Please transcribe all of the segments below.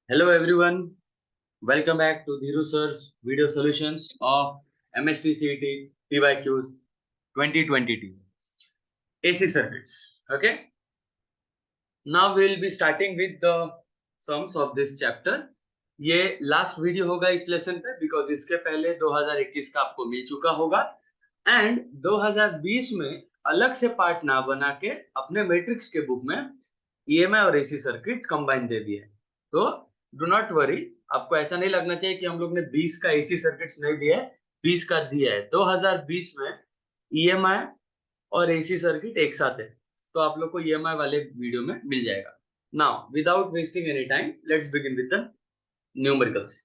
Hello everyone, welcome back to Dhiru Sir's video solutions of MST CET PYQs 2022 AC circuits. Okay, now we'll be starting with the sums of this chapter. ये last video होगा इस lesson पे because इसके पहले 2021 का आपको मिल चुका होगा एंड 2020 में अलग से पार्ट ना बना के अपने मैट्रिक्स के बुक में ईएमआई और एसी सर्किट कंबाइन दे दिए। तो डू नॉट वरी, आपको ऐसा नहीं लगना चाहिए कि हम लोग ने 20 का एसी सर्किट्स नहीं दिया है, 20 का दिया है। 2020 में ईएमआई और एसी सर्किट एक साथ है, तो आप लोग को ईएमआई वाले वीडियो में मिल जाएगा। Now without wasting any time let's begin with the numericals.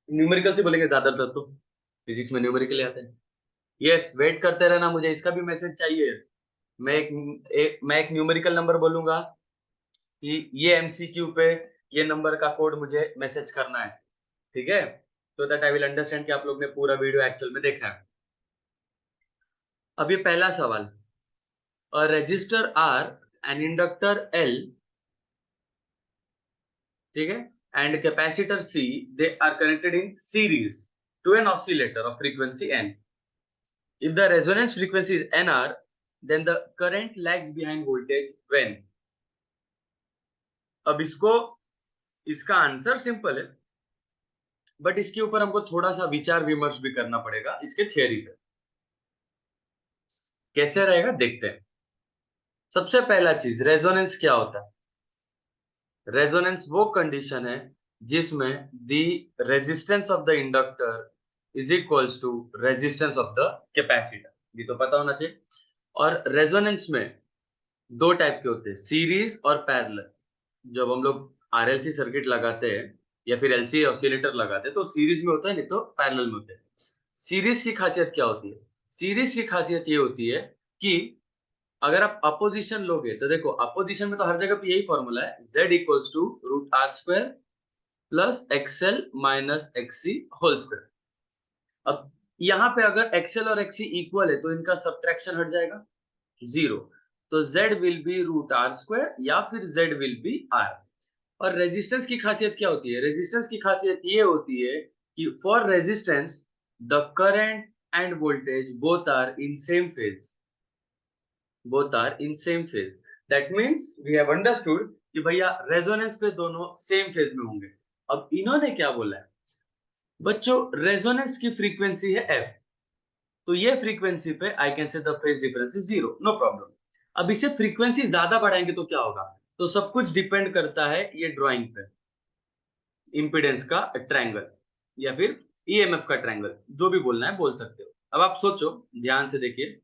Numerical से बोलेंगे ज्यादातर तो फिजिक्स में न्यूमेरिकल आते हैं। यस, वेट करते रहना, मुझे इसका भी मैसेज चाहिए। मैं एक न्यूमेरिकल नंबर बोलूंगा कि ये एमसीक्यू पे ये नंबर का कोड मुझे मैसेज करना है, ठीक है? तो दैट आई विल अंडरस्टैंड कि आप लोग ने पूरा वीडियो एक्चुअल में देखा है। अब ये पहला सवाल, a resistor R an inductor L, ठीक है, and capacitor C, they are connected in series to an oscillator of frequency n. If the resonance frequency is NR, then the current lags behind voltage when? अब इसका answer simple है, but इसके ऊपर हमको थोड़ा सा विचार विमर्श भी करना पड़ेगा इसके थ्योरी पे। कैसे रहेगा देखते हैं। सबसे पहला चीज, रेजोनेंस क्या होता है? रेजोनेंस वो कंडीशन है जिसमें the resistance of the inductor is equals to resistance of the capacitor. ये तो पता होना चाहिए। और रेजोनेंस में दो टाइप के होते हैं, सीरीज और पैरेलल। जब हम लोग आरएलसी सर्किट लगाते हैं या फिर एलसी ऑसिलेटर लगाते हैं तो सीरीज में होता है, नहीं तो पैरेलल में होता है। सीरीज की खासियत क्या होती है? सीरीज की खासियत ये होती है कि अगर आप अपोजिशन लोगे तो देखो, अपोजिशन में तो हर जगह पे यही फॉर्मूला है, Z equals to root R square plus XL minus XC whole square. अब यहाँ पे अगर एक्सएल और एक्सी इक्वल है तो इनका सब्ट्रैक्शन हट जाएगा, जीरो। तो Z will be root R square या फिर Z विल बी आर। और रेजिस्टेंस की खासियत क्या होती है? रेजिस्टेंस की खासियत ये होती है कि for resistance the current and voltage both are in same phase, both are in same phase. That means we have understood कि भैया रेजोनेंस पे दोनों सेम फेज में होंगे। अब इन्होंने क्या बोला है बच्चों, रेजोनेंस की फ्रीक्वेंसी है एफ, तो ये फ्रीक्वेंसी पे I can say the phase difference is zero, no problem. अब इसे फ्रीक्वेंसी ज्यादा बढ़ाएंगे तो क्या होगा? तो सब कुछ डिपेंड करता है ये ड्राइंग पे, इंपिडेंस का ट्रायंगल या फिर ईएमएफ का ट्रायंगल, जो भी बोलना है बोल सकते हो। अब आप सोचो, ध्यान से देखिए,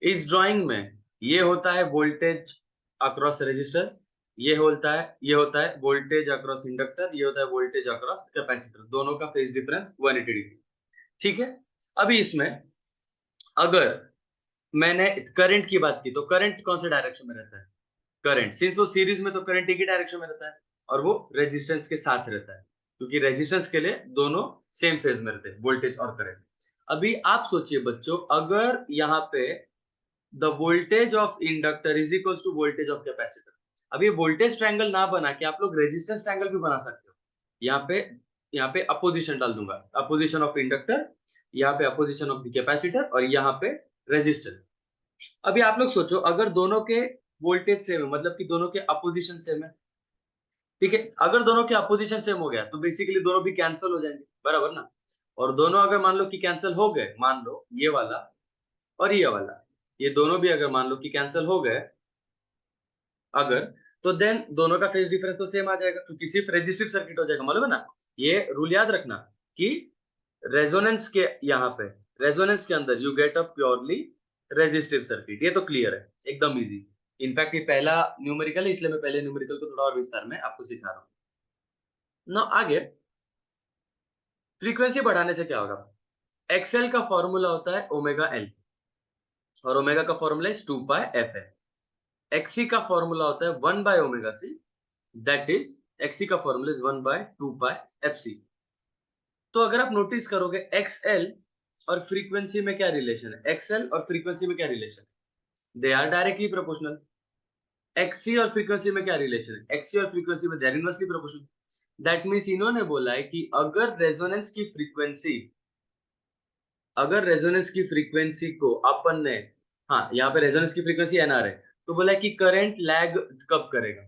इस ड्राइंग में ये होता है वोल्टेज अक्रॉस रेजिस्टर, ये होता है वोल्टेज अक्रॉस इंडक्टर, ये होता है वोल्टेज अक्रॉस कैपेसिटर। दोनों का फेज डिफरेंस 180 डिग्री, ठीक है? अभी इसमें अगर मैंने करंट की बात की तो करंट कौन से डायरेक्शन में रहता है? करंट, सिंस वो सीरीज में तो करंट एक ही डायरेक्शन में रहता है और वो रेजिस्टेंस के साथ रहता है, क्योंकि रेजिस्टेंस के लिए दोनों सेम फेज में रहते हैं, वोल्टेज और करंट। अभी आप सोचिए बच्चों, अगर यहाँ पे the voltage of inductor is equal to voltage of capacitor, अब ये वोल्टेज ट्रायंगल ना बना के आप लोग रेजिस्टेंस ट्रायंगल भी बना सकते हो। यहाँ पे अपोजिशन डाल दूंगा, अपोजिशन ऑफ इंडक्टर, यहाँ पे अपोजिशन ऑफ द कैपेसिटर और यहाँ पे रेजिस्टेंस। अभी आप लोग सोचो, अगर दोनों के वोल्टेज सेम है, मतलब कि दोनों के अपोजिशन सेम है, ठीक है? अगर दोनों के अपोजिशन सेम हो गया तो बेसिकली दोनों भी कैंसिल हो जाएंगे, बराबर ना? और दोनों अगर मान लो कि कैंसिल हो गए, मान लो ये वाला और ये वाला, ये दोनों भी अगर मान लो कि कैंसिल हो गए अगर, तो देन दोनों का फेज डिफरेंस तो सेम आ जाएगा, क्योंकि सिर्फ रेजिस्टिव सर्किट हो जाएगा, मालूम है ना? ये रूल याद रखना कि रेजोनेंस के यहाँ पे, रेजोनेंस के अंदर you get a purely resistive circuit. ये तो क्लियर है, एकदम इजी। इनफैक्ट ये पहला न्यूमेरिकल है, इसलिए मैं पहले न्यूमेरिकल को थोड़ा और विस्तार में आपको सिखा रहा हूँ ना। आगे फ्रीक्वेंसी बढ़ाने से क्या होगा? एक्सएल का फॉर्मूला होता है ओमेगा एल, और ओमेगा का फॉर्मूला है 2 पाई एफ है। एक्सी का फॉर्मूला होता है 1 by omega C, that is XC का formula is 1 by 2 pi F C. तो अगर आप नोटिस करोगे एक्सएल और फ्रीक्वेंसी में क्या रिलेशन है, एक्सएल और फ्रीक्वेंसी में क्या रिलेशन है? They are directly proportional. XC और फ्रीक्वेंसी में क्या रिलेशन है? एक्सी और फ्रीक्वेंसी में they are inversely proportional. That means इन्होंने बोला है कि अगर रेजोनेंस की फ्रीक्वेंसी को अपन ने, हाँ यहाँ पे रेजोनेंस की फ्रीक्वेंसी एनआर है, तो बोला है कि करंट लैग कब करेगा?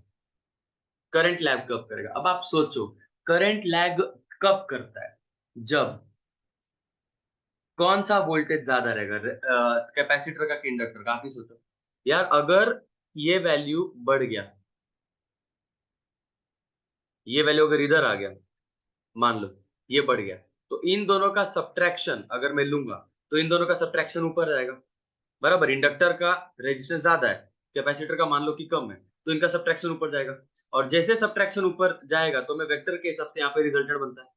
अब आप सोचो, करंट लैग कब करता है? जब कौन सा वोल्टेज ज्यादा रहेगा, कैपेसिटर का कि इंडक्टर का? आप ही सोचो यार। अगर ये वैल्यू बढ़ गया, ये वैल्यू अगर इधर आ गया, मान लो ये बढ़ गया, तो इन दोनों का सब्ट्रैक्शन अगर मैं लूंगा, तो इन दोनों का सब्ट्रैक्शन ऊपर रहेगा, बराबर। इंडक्टर का रेजिस्टेंस ज्यादा है, कैपेसिटर का मान लो कि कम है, तो इनका सब्ट्रैक्शन ऊपर जाएगा। और जैसे सब्ट्रैक्शन ऊपर जाएगा तो मैं वेक्टर के हिसाब से यहाँ पे रिजल्टेंट बनता है,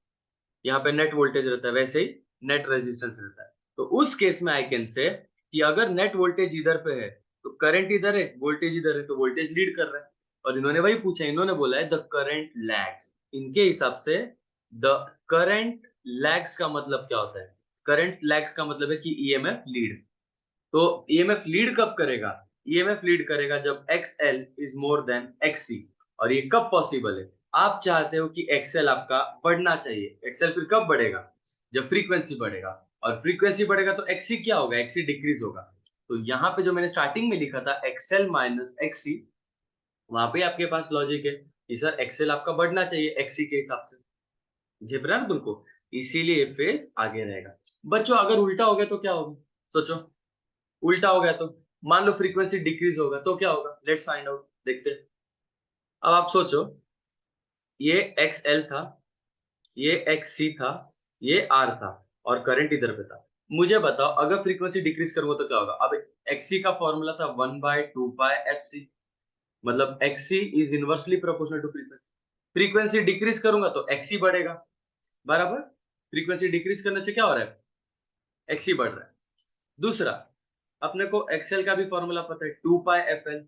यहाँ पे नेट वोल्टेज रहता है, वैसे ही नेट रेजिस्टेंस रहता है। तो उस केस में आई कैन से कि अगर नेट वोल्टेज इधर पे है तो करंट इधर है, वोल्टेज इधर है, तो वोल्टेज लीड कर रहा है। और इन्होंने वही पूछा, इन्होंने बोला है द करंट लैग्स। इनके हिसाब से द करंट लैग्स का मतलब क्या होता है? करंट लैग्स का मतलब है कि ईएमएफ लीड। तो ईएमएफ लीड कब करेगा? ईएमएफ लीड करेगा जब एक्सएल इज मोर देन एक्ससी। और ये कब पॉसिबल है? आप चाहते हो कि एक्सएल आपका बढ़ना चाहिए, एक्सएल फिर कब बढ़ेगा? जब फ्रीक्वेंसी बढ़ेगा। और फ्रीक्वेंसी बढ़ेगा तो एक्ससी क्या होगा? एक्ससी डिक्रीज होगा। तो यहाँ पे जो मैंने स्टार्टिंग में लिखा था एक्सएल माइनस एक्ससी, वहां पे आपके पास लॉजिक है कि सर एक्सएल आपका बढ़ना चाहिए एक्ससी के हिसाब से। झेप रहा है ना तुमको? इसीलिए फेज आगे रहेगा। बच्चों अगर उल्टा हो गया तो क्या होगा? सोचो, उल्टा हो गया तो मान लो फ्रीक्वेंसी डिक्रीज होगा तो क्या होगा? लेट्स फाइंड आउट, देखते हैं। अब आप सोचो, ये एक्स एल था, ये एक्स सी था, ये आर था, और करंट इधर पे था। मुझे बताओ अगर फ्रीक्वेंसी डिक्रीज करूंगा तो क्या होगा? अब एक्स सी का फॉर्मूला था 1/2πfc, मतलब X C is inversely proportional to frequency. Frequency decrease करूंगा तो एक्स सी बढ़ेगा, बराबर। फ्रीक्वेंसी डिक्रीज करने से क्या हो रहा है? एक्स सी बढ़ रहा है। दूसरा, अपने को एक्सएल का भी फॉर्मूला पता है 2πfl,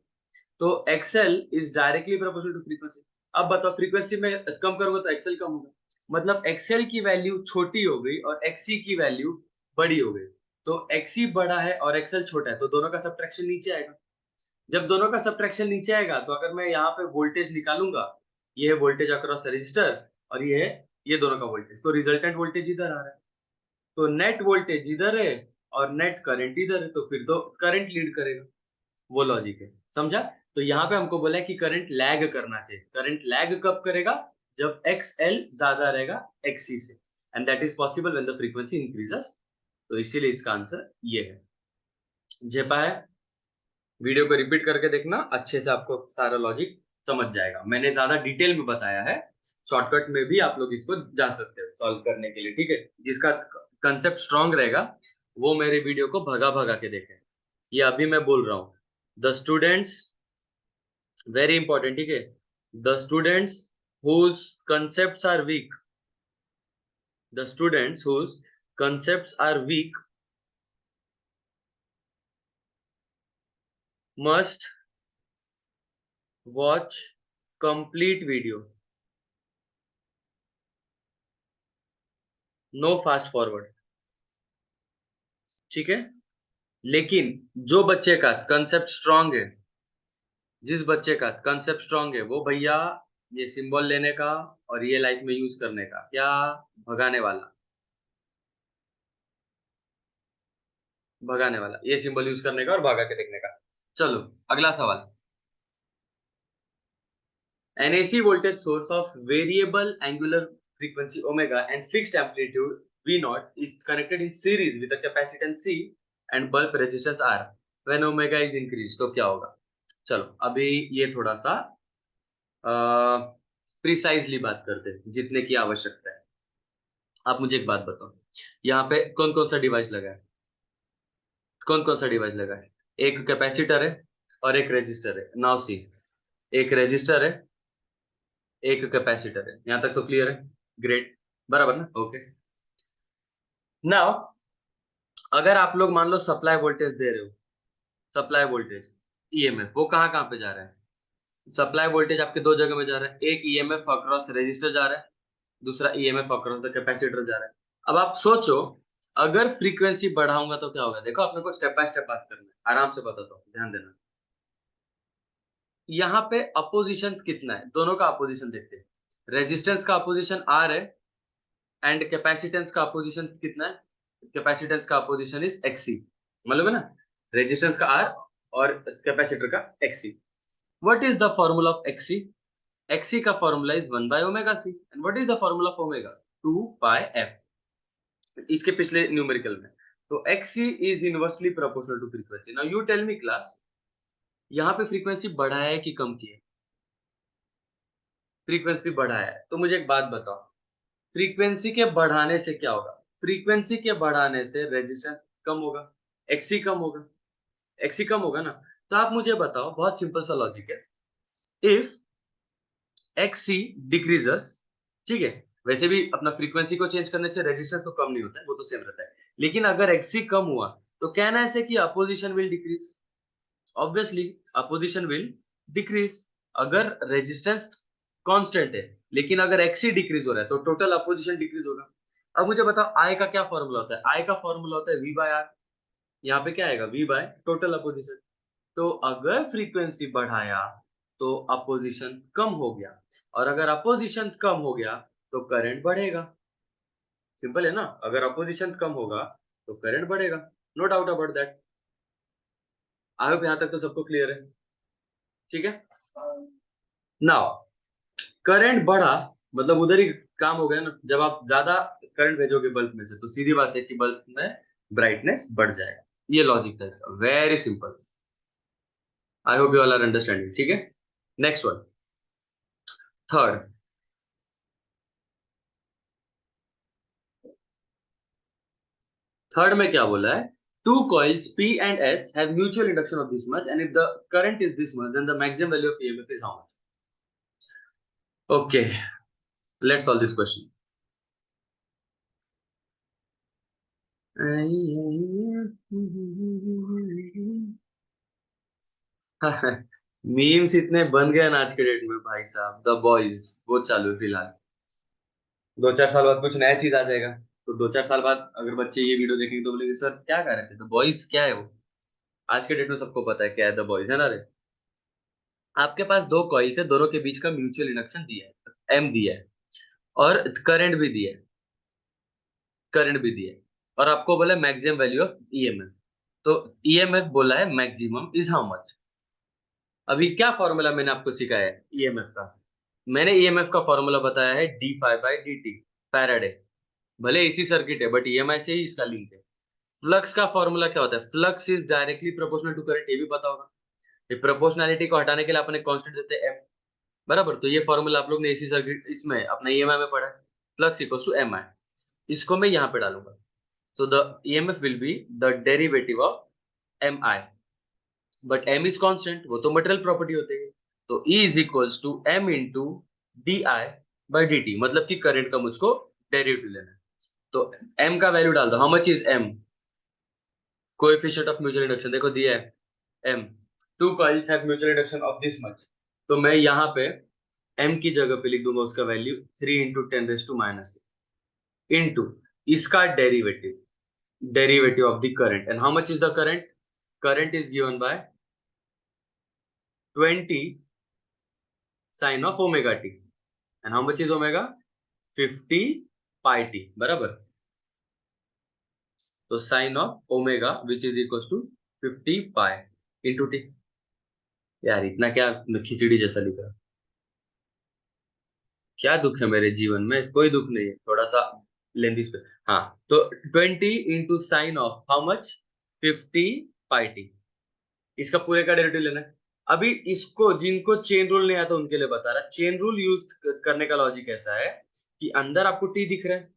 तो XL is directly proportional to frequency. अब बताओ फ्रीक्वेंसी में कम करूंगा तो एक्सएल कम होगा, मतलब एक्सएल की वैल्यू छोटी हो गई और एक्ससी की वैल्यू बड़ी हो गई। तो एक्ससी बड़ा है और एक्सएल छोटा है, तो दोनों का सब्ट्रैक्शन नीचे आएगा। जब दोनों का सब्ट्रैक्शन नीचे आएगा तो अगर मैं यहाँ पे वोल्टेज निकालूंगा, ये है वोल्टेज अक्रॉस रजिस्टर, और ये है ये दोनों का वोल्टेज, तो रिजल्टेंट वोल्टेज इधर आ रहा है। तो नेट वोल्टेज इधर है और नेट करंट इधर है, तो फिर तो करंट लीड करेगा। वो लॉजिक है, समझा? तो यहाँ पे हमको बोला है कि करंट लैग करना चाहिए। करंट लैग कब करेगा? जब एक्स एल ज्यादा रहेगा एक्ससी से, and that is possible when the frequency increases. तो इसीलिए इसका आंसर ये है। जेपा है, वीडियो को रिपीट करके देखना, अच्छे से आपको सारा लॉजिक समझ जाएगा। मैंने ज्यादा डिटेल में बताया है, शॉर्टकट में भी आप लोग इसको जा सकते हो सॉल्व करने के लिए, ठीक है? जिसका कंसेप्ट स्ट्रांग रहेगा वो मेरे वीडियो को भगा भगा के देखे। ये अभी मैं बोल रहा हूँ, द स्टूडेंट्स, वेरी इंपॉर्टेंट, ठीक है? The students whose concepts are weak, the students whose concepts are weak must watch complete video, no fast forward, ठीक है? लेकिन जो बच्चे का कंसेप्ट स्ट्रांग है, जिस बच्चे का कंसेप्ट स्ट्रांग है, वो भैया ये सिंबल लेने का और ये लाइफ में यूज करने का क्या, भगाने वाला, भगाने वाला, ये सिंबल यूज करने का और भागा के देखने का। चलो अगला सवाल। An AC voltage source of variable angular frequency omega and fixed amplitude V naught is connected in series with a capacitance C and bulb resistance R. When omega is increased, तो क्या होगा? चलो अभी ये थोड़ा सा प्रिसाइजली बात करते हैं, जितने की आवश्यकता है। आप मुझे एक बात बताओ, यहाँ पे कौन कौन सा डिवाइस लगा है? कौन कौन सा डिवाइस लगा है? एक कैपेसिटर है और एक रेजिस्टर है। नाउ सी, एक रेजिस्टर है, एक कैपेसिटर है। यहाँ तक तो क्लियर है? ग्रेट, बराबर ना? ओके। नाउ अगर आप लोग मान लो सप्लाई वोल्टेज दे रहे हो, सप्लाई वोल्टेज, ईएमएफ, वो कहाँ कहाँ पे जा रहा है? सप्लाई वोल्टेज आपके दो जगह में जा रहा है, एक ईएमएफ अक्रॉस रेजिस्टर जा रहा है, दूसरा ईएमएफ अक्रॉस द कैपेसिटर जा रहा है। अब आप सोचो, अगर फ्रीक्वेंसी बढ़ाऊंगा तो क्या होगा? देखो अपने को स्टेप बाय स्टेप बात करना है, आराम से बताता हूँ, ध्यान देना। यहाँ पे अपोजिशन कितना है, दोनों का अपोजिशन देखते हैं। रेजिस्टेंस का अपोजिशन आर है एंड कैपेसिटेंस का अपोजिशन कितना है, कैपेसिटेंस का अपोजिशन इज एक्सी, मालूम है ना, रेजिस्टेंस का आर और कैपेसिटर का XC. What is the formula of XC? XC का formula is 1 by omega C and what is the formula of omega? 2 by F, इसके पिछले न्यूमेरिकल में। तो XC is inversely proportional to frequency. Now you tell me class, यहाँ पे frequency बढ़ाया है कि कम की है? फ्रीक्वेंसी बढ़ाया है। तो मुझे एक बात बताओ, फ्रीक्वेंसी के बढ़ाने से क्या होगा? फ्रीक्वेंसी के बढ़ाने से रेजिस्टेंस कम होगा, एक्सी कम होगा, एक्सी कम होगा ना। तो आप मुझे बताओ, बहुत सिंपल सा लॉजिक है, इफ एक्सी डिक्रीजेस, ठीक है, वैसे भी अपना फ्रीक्वेंसी को चेंज करने से रेजिस्टेंस तो कम नहीं होता है, वो तो सेम रहता है, लेकिन अगर एक्सी कम हुआ तो कहना ऐसे कि opposition will decrease, obviously opposition will decrease. अगर रेजिस्टेंस कांस्टेंट है लेकिन अगर एक्सी डिक्रीज हो रहा है तो टोटल अपोजिशन डिक्रीज होगा। अब मुझे बताओ आई का क्या फॉर्मूला होता है? आई का फॉर्मूला होता है वी बाय आर, यहाँ पे क्या आएगा? V by total opposition. तो अगर फ्रीक्वेंसी बढ़ाया तो अपोजिशन कम हो गया, और अगर अपोजिशन कम हो गया तो करंट बढ़ेगा। सिंपल है ना, अगर अपोजिशन कम होगा तो करंट बढ़ेगा, no doubt about that. I hope यहां तक तो सबको क्लियर है, ठीक है। नाउ करंट बढ़ा मतलब उधर ही काम हो गया ना, जब आप ज्यादा करंट भेजोगे बल्ब में से तो सीधी बात है कि बल्ब में ब्राइटनेस बढ़ जाएगा। ये लॉजिक था इसका, very simple. I hope you all are understanding, ठीक है। Next one, third. थर्ड में क्या बोला है? Two coils P and S have mutual induction of this much and if the current is this much then the maximum value of EMF is how much? Okay, let's solve this question. Memes इतने बन गए ना आज के date में भाई साहब, the boys वो चालू है फिलहाल। 2-4 साल बाद कुछ नया चीज आ जाएगा, तो 2-4 साल बाद अगर बच्चे ये वीडियो देखेंगे तो बोलेंगे सर क्या कर रहे थे, द बॉयज क्या है वो? आज के डेट में सबको पता है क्या है द बॉयज, है ना रे। आपके पास दो कॉइल्स है, दोनों के बीच का म्यूचुअल इंडक्शन दिया है, एम दिया है, और करंट भी दिया है, करंट भी दिया है, और आपको बोला मैक्सिमम वैल्यू ऑफ ईएमएफ। तो ईएमएफ बोला है मैक्सिमम इज हाउ मच। अभी क्या फॉर्मूला मैंने आपको सिखाया है ईएमएफ का? मैंने ईएमएफ का फॉर्मूला बताया है D five by D T, Faraday. भले इसी सर्किट है बट ईएमआई से ही इसका लिंक है। फ्लक्स का फॉर्मूला क्या होता है? Flux is directly proportional to current, ये भी पता होगा। ये प्रोपोर्शनैलिटी को हटाने के लिए अपने कांस्टेंट देते हैं एम, बराबर। तो ये फॉर्मूला आप लोग ने इसी सर्किट इसमें अपना ईएमआई में पढ़ा है, फ्लक्स इक्वल्स टू एम आई। इसको मैं यहाँ पे डालूंगा, so the EMF will be the derivative of mi, but m is constant, वो तो मटेरियल प्रॉपर्टी होती है। तो E is equals to m into di by dt, मतलब कि करंट का मुझको डेरिवेटिव लेना है। तो m का वैल्यू डाल दो, how much is m? Coefficient of mutual induction देखो दिया है m, two coils have mutual induction of this much. तो मैं यहाँ पे m की जगह पे लिख दूंगा उसका वैल्यू 3 इंटू 10⁻⁻⁻, इंटू इसका derivative, derivative of the current, and how much is the current? Current is given by 20 sin of omega t, and how much is omega? 50 pi t, बराबर। तो sin of omega which is equals to 50 pi into t। यार इतना क्या खिचड़ी जैसा लिखा है? क्या दुख है मेरे जीवन में? कोई दुख नहीं है, थोड़ा सा लेंदी पे। हाँ, तो 20 into sine of how much? 50 pi T, इसका पूरे का डेरिवेटिव लेना है। अभी इसको जिनको चेन रूल नहीं आता उनके लिए बता रहा, चेन रूल यूज करने का लॉजिक ऐसा है कि अंदर आपको टी दिख रहा है,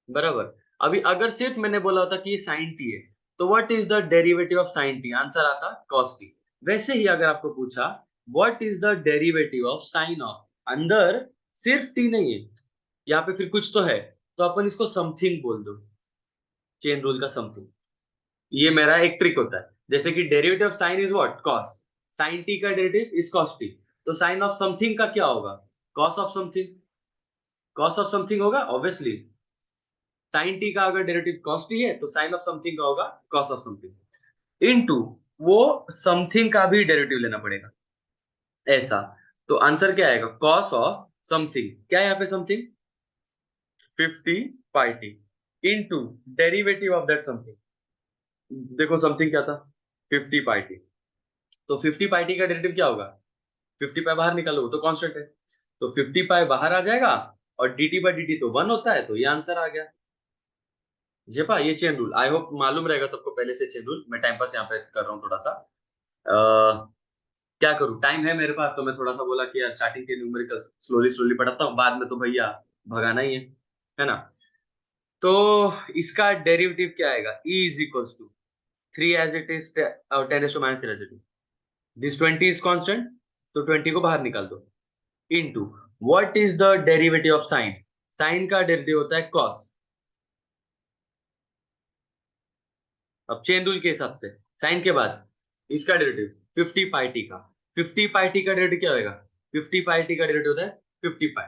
बराबर। अभी अगर सिर्फ मैंने बोला होता कि ये साइन टी है तो what is the derivative of sign T, answer आता कॉस टी। वैसे ही अगर आपको पूछा what is the derivative of sign of, अंदर सिर्फ टी नहीं है, यहाँ पे फिर कुछ तो है, तो अपन इसको समथिंग बोल दो, चेन रूल का समथिंग। ये मेरा एक ट्रिक होता है, जैसे कि derivative of sine is what? Cos. Sine t का डेरिवेटिव इज कॉस टी, तो साइन ऑफ समथिंग का क्या होगा? Cos of something. Cos of something होगा ऑब्वियसली, साइन टी का अगर डेरिवेटिव कॉस टी है तो साइन ऑफ समथिंग का होगा कॉस ऑफ समथिंग, इनटू वो समथिंग का भी डेरिवेटिव लेना पड़ेगा। ऐसा। तो आंसर क्या आएगा, कॉस ऑफ समथिंग, क्या है यहाँ पे something, 50 pi T into derivative of that something. देखो समथिंग क्या था, 50 पाई टी। तो 50 पाई टी का डेरिवेटिव क्या होगा, 50 पाई बाहर निकालो, वो तो कांस्टेंट है, तो 50 पाई बाहर आ जाएगा, और dt बाई dt तो 1 होता है, तो ये आंसर आ गया। जेपा ये चेन रूल आई होप मालूम रहेगा सबको पहले से, चेन रूल मैं टाइम पास यहाँ पे कर रहा हूँ थोड़ा सा। क्या करूँ, टाइम है मेरे पास, तो मैं थोड़ा सा बोला कि यार स्टार्टिंग के न्यूमेरिकल स्लोली स्लोली पढ़ाता हूँ, बाद में तो भैया भगाना ही है ना। तो इसका डेरिवेटिव क्या आएगा, e is equals to 3 as it is, 10 raise to minus 3 as it is, this 20 is constant, तो 20 को बाहर निकाल दो, into what is the derivative of sine, sine का डेरिवेटिव होता है cos। अब चेन रूल के हिसाब से साइन के बाद इसका डेरिवेटिव 50 पाई टी का, 50 पाई टी का डेरिवेटिव क्या होगा, 50 पाई टी का डेरिवेटिव होता है 50 पाई,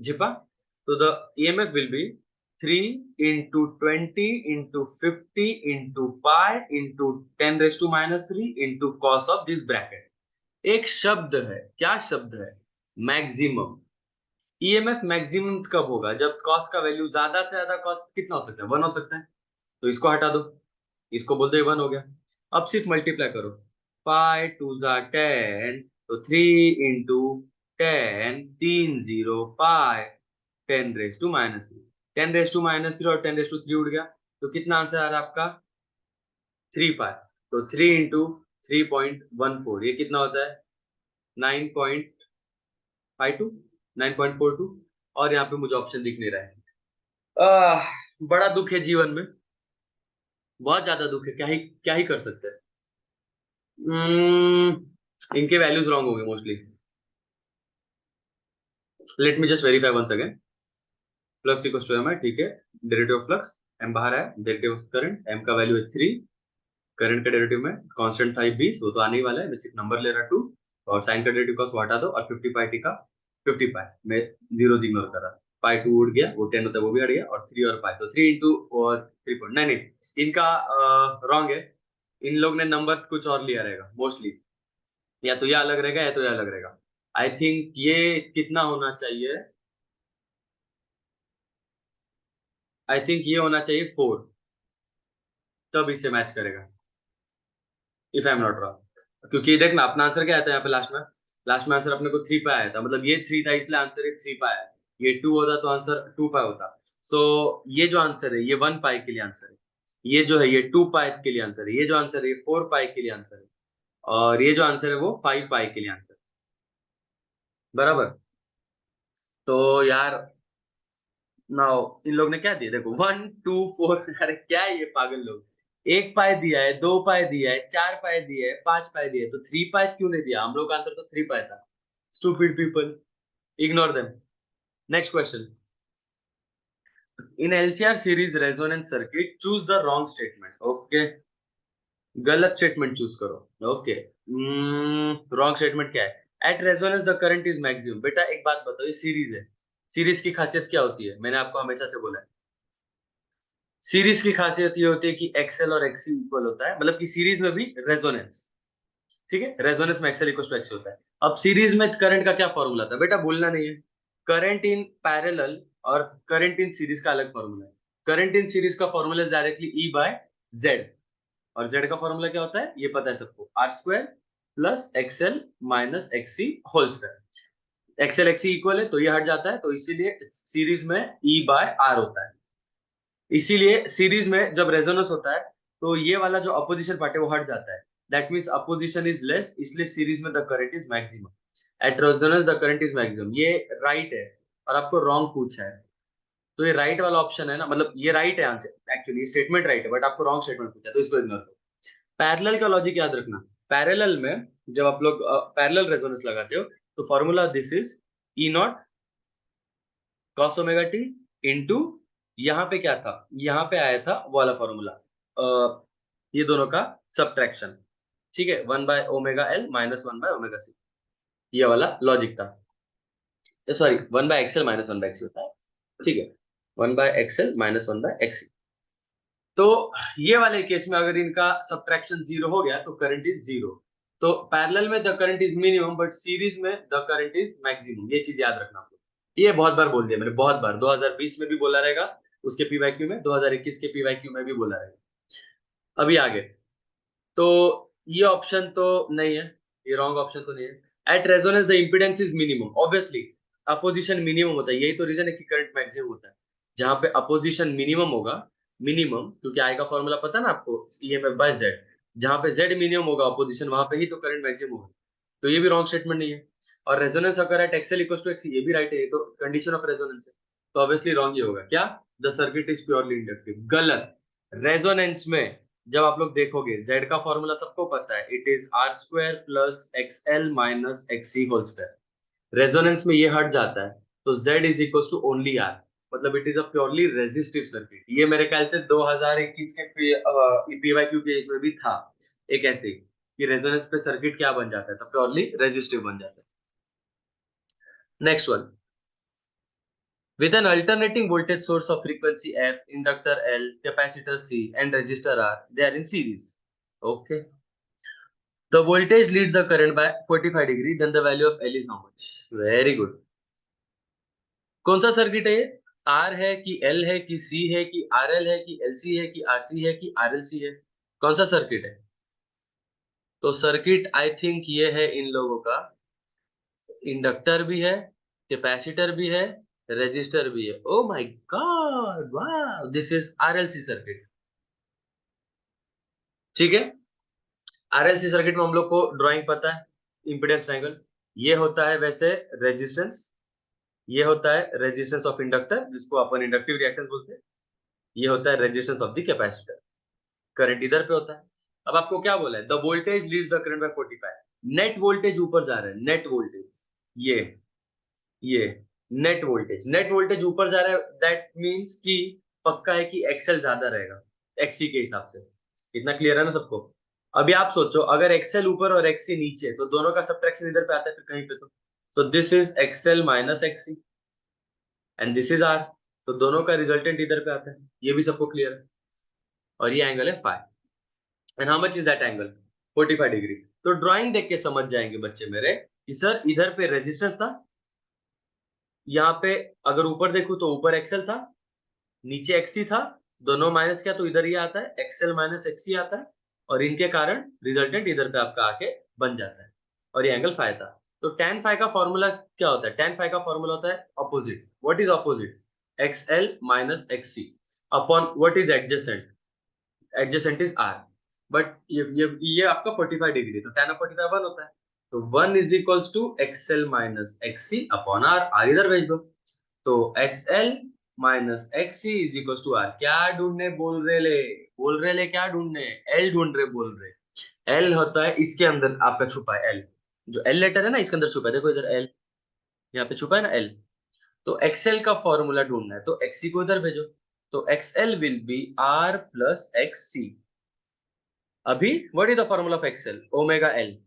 जिपा। तो the EMF will be 3 into 20 into 50 into pi into 10 raise to minus 3 into cos of this bracket. एक शब्द है, क्या शब्द है, मैक्सिमम। ईएमएफ मैक्सिमम कब होगा, जब कॉस का वैल्यू ज्यादा से ज्यादा, कॉस कितना हो सकता है, 1 हो सकता है, तो इसको हटा दो, इसको बोल दो ये 1 हो गया। अब सिर्फ मल्टीप्लाई करो, पाई टू जा 10, तो 3 into 10, 3 0 pi 10 raise to minus 3, 10 raise to minus 3 और 10 रेज टू 3 उड़ गया, तो कितना आंसर आ रहा है आपका, 3 पाई। तो 3 इंटू 3.14, ये कितना होता है, 9.52, 9.42। और यहाँ पे मुझे ऑप्शन दिख नहीं रहा है। बड़ा दुख है जीवन में, बहुत ज्यादा दुख है, क्या ही कर सकते हैं। इनके वैल्यूज रॉन्ग होंगे mostly. Let me just verify once again. Flux equals to M है, ठीक है, डेरिवेटिव ऑफ फ्लक्स, एम बाहर है, डेरिवेटिव ऑफ करंट, एम का वैल्यू है 3, करंट का डेरिवेटिव में कांस्टेंट था 20, वो तो आने ही वाला है, मैं सिर्फ नंबर ले रहा 2, और साइन का डेरिवेटिव कॉस हटा दो, और 50 पाई टी का 50 पाई मैं जीरो इग्नोर कर रहा, पाई 2 उड़ गया, वो 10 होता है वो भी हट गया, और 3 और पाई, तो 3 इंटू और 3 नहीं नहीं, इनका रॉन्ग है, इन लोग ने नंबर कुछ और लिया रहेगा मोस्टली, या तो ये अलग रहेगा या तो ये अलग रहेगा। आई थिंक ये कितना होना चाहिए, आई थिंक ये होना चाहिए 4, तब इससे मैच करेगा, if I am not wrong. क्योंकि देख ना अपना आंसर क्या आया था यहाँ पे लास्ट में, लास्ट में आंसर अपने को 3 पाई आया था, मतलब ये 3 था इसलिए आंसर ये 3 पाई आया, ये 2 होता तो आंसर 2 पाई होता। सो ये जो आंसर है ये 1 पाई के लिए आंसर है, ये जो है ये 2 पाई के लिए आंसर है, ये जो आंसर है ये 4 पाई के लिए आंसर है, और ये जो आंसर है वो 5 पाई के लिए आंसर है, बराबर। तो यार नाउ इन लोग ने क्या दिया, देखो 1 2 4, अरे क्या है ये पागल लोग, 1 पाई दिया है, 2 पाई दिया है, 4 पाई दिया है, 5 पाई दिया है, तो 3 पाई क्यों नहीं दिया, हम लोग का आंसर तो 3 पाई था। Stupid people, ignore them. Next question, in LCR series resonance circuit choose the wrong statement. Okay, गलत स्टेटमेंट चूज करो। ओके, रॉन्ग स्टेटमेंट क्या है, at resonance the current is maximum. बेटा एक बात बताओ, ये सीरीज है, सीरीज की खासियत क्या होती है, मैंने आपको हमेशा से बोला है, सीरीज की खासियत ये होती है कि एक्सएल और एक्सी इक्वल होता है, मतलब कि सीरीज में भी रेजोनेंस, ठीक है, रेजोनेंस में एक्सएल इक्वल टू एक्सी होता है। अब सीरीज में करंट का क्या फॉर्मूला था, बेटा भूलना नहीं है, करंट इन पैरेलल और करंट इन सीरीज का अलग फॉर्मूला है। करंट इन सीरीज का formula directly E by Z, और जेड का फॉर्मूला क्या होता है ये पता है सबको, R square plus XL minus XC whole square. XL XC equal है तो ये हट जाता है, तो इसीलिए सीरीज में ई बाय आर होता है। इसीलिए सीरीज में जब रेजोनेंस होता है तो ये वाला जो अपोजिशन पार्ट है वो हट जाता है, that means opposition is less, इसलिए सीरीज में the current is maximum. Eight resonance the current is maximum, ये राइट है, और आपको रॉन्ग पूछा है, तो ये राइट वाला ऑप्शन है ना, मतलब ये राइट है आंसर, एक्चुअली स्टेटमेंट राइट है, बट आपको रॉन्ग स्टेटमेंट पूछा है, तो इसको इग्नोर करो। पैरेलल का लॉजिक याद रखना, पैरेलल में जब आप लोग पैरेलल रेजोनेंस लगाते हो, तो formula this is E not cos omega T into, यहाँ पे क्या था, यहाँ पे आया था वो वाला फॉर्मूला, ये दोनों का सब्ट्रैक्शन, ठीक है, 1/ओमेगा एल माइनस 1/ओमेगा सी, ये वाला लॉजिक था, सॉरी 1/एक्सएल माइनस 1/एक्सी होता है, ठीक है, 1/एक्सएल माइनस 1/एक्सी। तो ये वाले केस में अगर इनका सब्ट्रैक्शन जीरो हो गया तो करंट इज जीरो, तो पैरेलल में the current is minimum but series में द करंट इज मैक्सिमम, ये चीज याद रखना आप लोग। ये बहुत बार बोल दिया मैंने, बहुत बार, 2020 में भी बोला रहेगा उसके पीवाईक्यू में, 2021 के पीवाईक्यू में भी बोला रहेगा। अभी आगे, तो ये ऑप्शन तो नहीं है, ये रॉन्ग ऑप्शन तो नहीं है। At resonance the impedance is minimum, obviously opposition minimum होता है, यही तो रीजन है कि करंट मैक्सिमम होता है। जहां पे अपोजिशन मिनिमम होगा, मिनिमम क्योंकि आई का फॉर्मूला पता है ना आपको, ईएमएफ बाय जेड, जहां पे जेड मिनिमम होगा अपोजिशन, वहां पे ही तो करंट मैक्सिमम होगा। तो ये भी रॉन्ग स्टेटमेंट नहीं है। और रेजोनेंस अगर at XL equals to XC, ये भी राइट है, ये तो कंडीशन ऑफ रेजोनेंस है, तो ऑब्वियसली रॉन्ग ही होगा। क्या? The circuit is purely inductive, गलत। रेजोनेंस में जब आप लोग देखोगे, Z का फॉर्मूला सबको पता है, it is R square plus XL minus XC whole square. Resonance में ये हट जाता है, तो Z is equal to only R, मतलब it is a purely resistive circuit. ये मेरे ख्याल से 2021 के पीवाईक्यू के इसमें भी था एक ऐसे कि रेजोनेंस पे सर्किट क्या बन जाता है, तो प्योरली रेजिस्टिव बन जाता है। Next one, with an alternating voltage source of frequency f, inductor L, capacitor C and resistor R, they are in series. Okay. The voltage leads the current by 45 degree, then the value of L is how much? Very good. कौन सा circuit है ये? R है कि L है कि C है कि RL है कि LC है कि RC है कि RLC है? कौन सा सर्किट है? तो सर्किट आई थिंक ये है इन लोगों का, इंडक्टर भी है, कैपेसिटर भी है, रेजिस्टर भी है। ओ माय गॉड, वाह, दिस इज आरएलसी सर्किट। ठीक है, आरएलसी सर्किट में हम लोग को ड्राइंग पता है, इंपेडेंस ट्रायंगल। ये होता है वैसे रेजिस्टेंस, ये होता है रेजिस्टेंस ऑफ इंडक्टर जिसको अपन इंडक्टिव रिएक्टेंस बोलते हैं, ये होता है resistance of the capacitor. Current इधर पे होता है। अब आपको क्या बोला है? The voltage leads the current by 45। Net voltage ऊपर जा रहा है, नेट वोल्टेज, ये ये नेट वोल्टेज ऊपर जा रहा है, दैट मींस कि पक्का है कि एक्सएल ज्यादा रहेगा एक्सी के हिसाब से। इतना क्लियर है ना सबको? अभी आप सोचो, अगर एक्सएल ऊपर और एक्सी नीचे, तो दोनों का सब्ट्रैक्शन इधर पे आता है फिर कहीं पे, तो this is XL minus XC and this is R, तो दोनों का रिजल्टेंट इधर पे आता है। ये भी सबको क्लियर है। और ये एंगल है five, and how much is that angle? 45 degree. तो ड्राइंग देख के समझ जाएंगे बच्चे मेरे कि सर इधर पे रेजिस्टेंस था, यहाँ पे अगर ऊपर देखूं तो ऊपर एक्सएल था, नीचे एक्सी था, दोनों माइनस किया तो इधर ये आता है, एक्सएल माइनस एक्सी आता है, और इनके कारण रिजल्टेंट इधर पे आपका आके बन जाता है, और ये एंगल फाइ था। तो tan फाइ का फॉर्मूला क्या होता है? tan फाइ का फॉर्मूला होता है opposite. What is opposite? XL minus XC upon what is adjacent? Adjacent is R. But ये आपका 45 डिग्री, तो tan ऑफ 45 1 होता है, तो 1 is equals to XL minus XC upon R. R इधर भेज दो, तो XL minus XC is equal to R. क्या ढूंढने बोल रहे ले क्या ढूंढने? एल ढूंढ रहे बोल रहे। एल होता है इसके अंदर आपका छुपा है, एल जो एल लेटर है ना इसके अंदर छुपा है, देखो इधर एल, यहाँ पे छुपा है ना एल। तो एक्सएल का फॉर्मूला ढूंढना है, तो एक्सी को इधर भेजो, तो XL will be R plus XC. अभी what is the formula of XL? Omega L,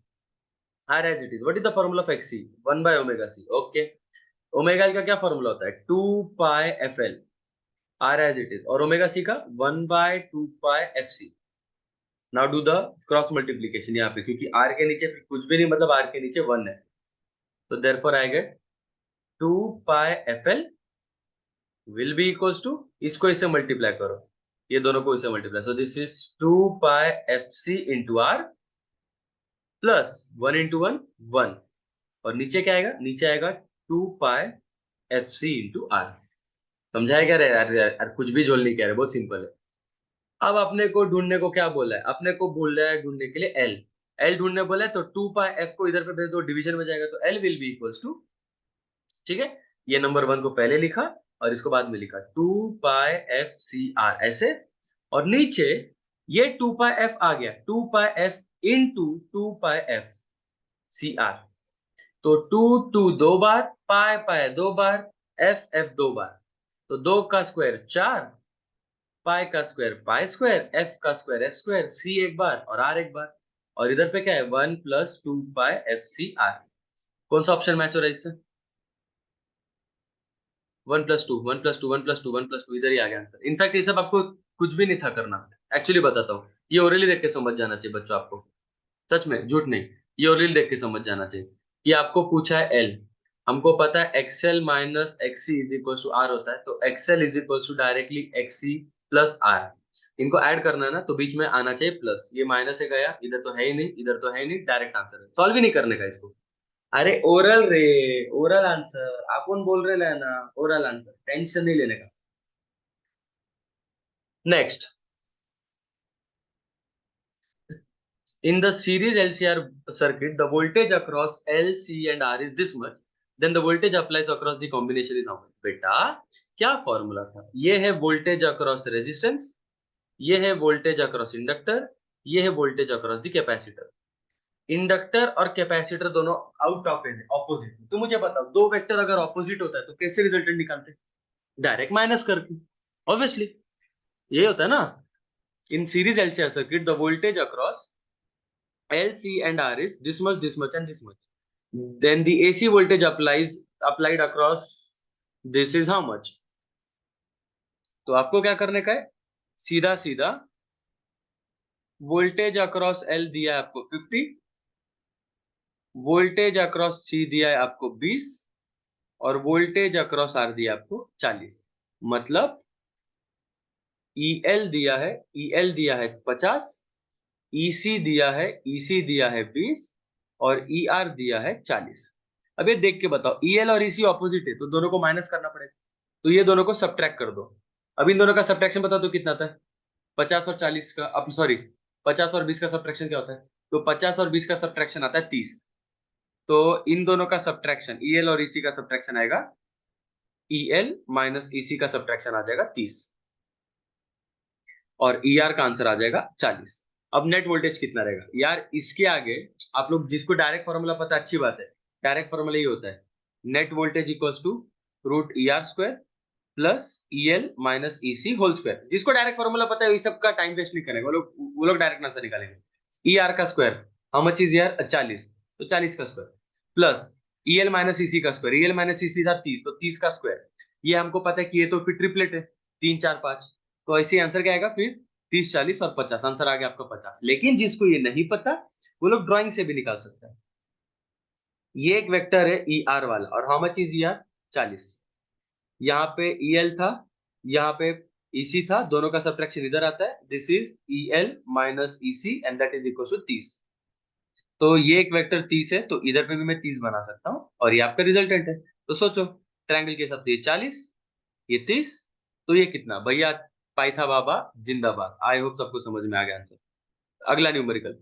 R as it is. What is the formula of XC? 1 by omega C. Okay, omega L का क्या formula होता है? 2 pi F L, R as it is, और omega C का 1 by 2 pi F C. Now do the cross multiplication यहाँ पे, क्योंकि are के नीचे कुछ भी नहीं, मतलब आर के नीचे 1 है, तो therefore I get 2 pi F L will be equals to, इसको इससे मल्टीप्लाई करो, ये दोनों को इससे multiply, so this is 2 pi F C into R plus 1 into 1 1, और नीचे क्या आएगा? नीचे आएगा 2 pi F C into R. समझाया क्या रे यार? यार कुछ भी झोल नहीं कह रहे, बहुत सिंपल है। अब अपने को ढूंढने को क्या बोला है? अपने को बोल रहा है ढूंढने के लिए एल। एल ढूंढने बोला है, तो 2 पाई एफ को इधर पे भेज दो, डिवीजन में जाएगा, तो L will be equals to, ठीक है, ये नंबर 1 को पहले लिखा और इसको बाद में लिखा, 2 पाई एफ सी आर ऐसे, और नीचे ये 2 पाई एफ आ गया, 2 pi F into 2 pi F C R. तो 2 2 दो बार, पाई पाई दो बार, एफ एफ दो बार, तो 2 का स्क्वायर 4, पाई का स्क्वायर पाई स्क्वायर, एफ का स्क्वायर एफ स्क्वायर, सी एक बार और आर एक बार, और इधर पे क्या है? 1 plus 2 pi F C R. कौन सा ऑप्शन मैच हो रहा है इससे? 1 plus two, 1 plus two, 1 plus two, 1 plus two, इधर ही आ गया आंसर। इनफैक्ट ये सब आपको कुछ भी नहीं था करना, एक्चुअली बताता हूँ, ये ओरली देख के समझ जाना चाहिए बच्चों आपको, सच में, झूठ नहीं। ये ओरिजिन देख के समझ जाना चाहिए कि आपको पूछा है एल, हमको पता है XL minus XC is equal to R होता है, तो XL is equal to directly XC plus R. इनको ऐड करना है ना, तो बीच में आना चाहिए प्लस, ये माइनस से गया, इधर तो है ही नहीं, इधर तो है ही नहीं, डायरेक्ट आंसर है, सॉल्व ही नहीं करने का इसको। अरे ओरल रे, ओरल आंसर आपण बोल रहे हैं ना, ओरल आंसर, टेंशन नहीं लेने का। Next, in the series LCR circuit, the voltage across L, C and R is this much. Then the voltage applies across the combination is how much? बेटा क्या फॉर्मूला था? ये है वोल्टेज अक्रॉस रेजिस्टेंस, ये है वोल्टेज अक्रॉस इंडक्टर, ये है voltage across the capacitor. Inductor और कैपेसिटर दोनों आउट ऑफ फेज, ऑपोजिट। तो मुझे बताओ, दो वेक्टर अगर ऑपोजिट होता है तो कैसे रिजल्टेंट निकालते? डायरेक्ट माइनस करके, ऑब्वियसली। ये होता है ना, in series LCR circuit the voltage across L, C and R is this much and this much. Then the AC voltage applied across this is how much. तो आपको क्या करने का है, सीधा सीधा वोल्टेज अक्रॉस L दिया है आपको 50, वोल्टेज अक्रॉस C दिया है आपको 20 और वोल्टेज अक्रॉस R दिया है आपको 40। मतलब EL दिया है, EL दिया है 50, EC दिया है, EC दिया है 20 और ER दिया है 40। अब ये देख के बताओ, EL और EC ऑपोजिट है तो दोनों को माइनस करना पड़ेगा, तो ये दोनों को सब्ट्रैक्ट कर दो। अब इन दोनों का सब्ट्रैक्शन बता दो कितना आता है? 50 और 40 का, अब सॉरी, 50 और 20 का सब्ट्रैक्शन क्या होता है? तो 50 और 20 का सब्ट्रैक्शन आता है 30। तो इन दोनों का सब्ट्रैक्शन, EL और EC का सब्ट्रैक्शन आएगा, EL माइनस EC का सब्ट्रैक्शन आ जाएगा 30 और ER का आंसर आ जाएगा 40। अब नेट वोल्टेज कितना रहेगा यार? इसके आगे आप लोग जिसको डायरेक्ट फॉर्मूला पता है, अच्छी बात है, डायरेक्ट फॉर्मूला ये होता है, net voltage equals to root ER square plus EL minus EC whole square. जिसको डायरेक्ट फॉर्मूला पता है, ये सब का टाइम वेस्ट नहीं करेगा, वो लोग डायरेक्ट आंसर निकालेंगे। ER का square, how much is ER? 40, तो 40 का square plus EL minus EC का स्क्वायर, EL माइनस EC था 30, तो 30 का स्क्वायर। ये हमको पता है कि ये तो फिर ट्रिपलेट है, 3 4 5, तो ऐसे आंसर क्या आएगा फिर? 30 40 और 50, आंसर आ गया आपका 50। लेकिन जिसको ये नहीं पता, वो लोग ड्राइंग से भी निकाल सकता है। ये एक वेक्टर है ER वाला, और हाउ मच इज ER? 40। यहाँ पे EL था, यहाँ पे EC था, दोनों का सब्ट्रैक्शन इधर आता है, this is EL minus EC and that is equal to 30। तो ये एक वेक्टर 30 है, तो इधर पे भी मैं 30 बना सकता हूँ और ये आपका रिजल्टेंट है। तो सोचो, ट्रायंगल के हिसाब से ये 40, ये 30, तो ये कितना भैया? पाइथा बाबा जिंदाबाद। आई होप सबको समझ में आ गया आंसर। अगला numerical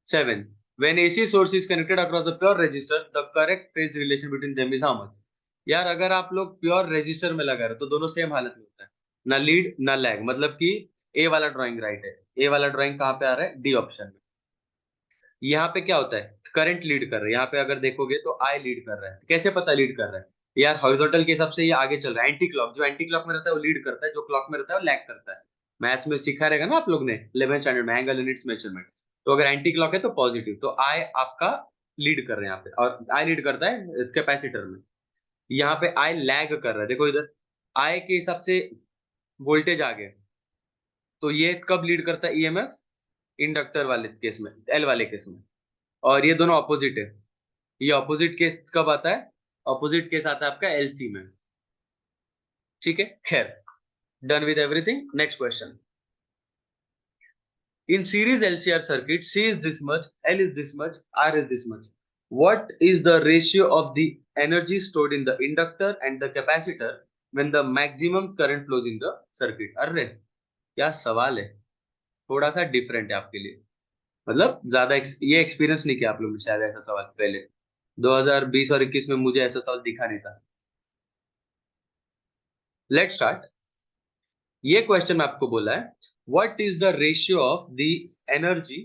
7, when AC source is connected across a pure resistor, the correct phase relation between them is how much? यार अगर आप लोग प्योर रेजिस्टर में लगा रहे हो तो दोनों सेम हालत में होता है, ना लीड ना लैग। मतलब कि ए वाला ड्राइंग राइट है, ए वाला ड्राइंग कहाँ पे आ रहा है? डी ऑप्शन में। यहाँ पे क्या होता है? करंट लीड कर रहा है, यहाँ पे अगर देखोगे तो आई लीड कर रहा है। कैसे पता लीड कर रहा है? यार हॉरिजॉन्टल के हिसाब से ये आगे चल रहा है, एंटी क्लॉक, जो एंटी क्लॉक में रहता है वो लीड करता है, जो क्लॉक में रहता है वो लैग करता है। मैथ्स में सिखा रहेगा ना आप लोग ने 11th स्टैंडर्ड में, एंगल यूनिट्स मेजरमेंट। तो अगर एंटी क्लॉक है तो पॉजिटिव, तो आई आपका लीड कर रहे हैं यहाँ पे, और आई लीड करता है कैपेसिटर में। यहाँ पे आई लैग कर रहा है, देखो इधर आई के हिसाब से वोल्टेज आ गए, तो ये कब लीड करता है? ईएमएफ इंडक्टर वाले केस में, एल वाले केस में। और ये दोनों ऑपोजिट है, ये ऑपोजिट केस कब आता है? ऑपोजिट केस आता है आपका एलसी में। ठीक है, खैर, done with everything. Next question, in series LCR circuit, C is this much, L is this much, R is this much. What is the ratio of the energy stored in the inductor and the capacitor when the maximum current flows in the circuit? अरे क्या सवाल है, थोड़ा सा different है आपके लिए। मतलब ज्यादा ये एक्सपीरियंस नहीं किया आप लोग ने शायद ऐसा सवाल पहले, 2020 और 21 में मुझे ऐसा सवाल दिखा नहीं था। Let's start. ये क्वेश्चन में आपको बोला है, what is the ratio of the energy,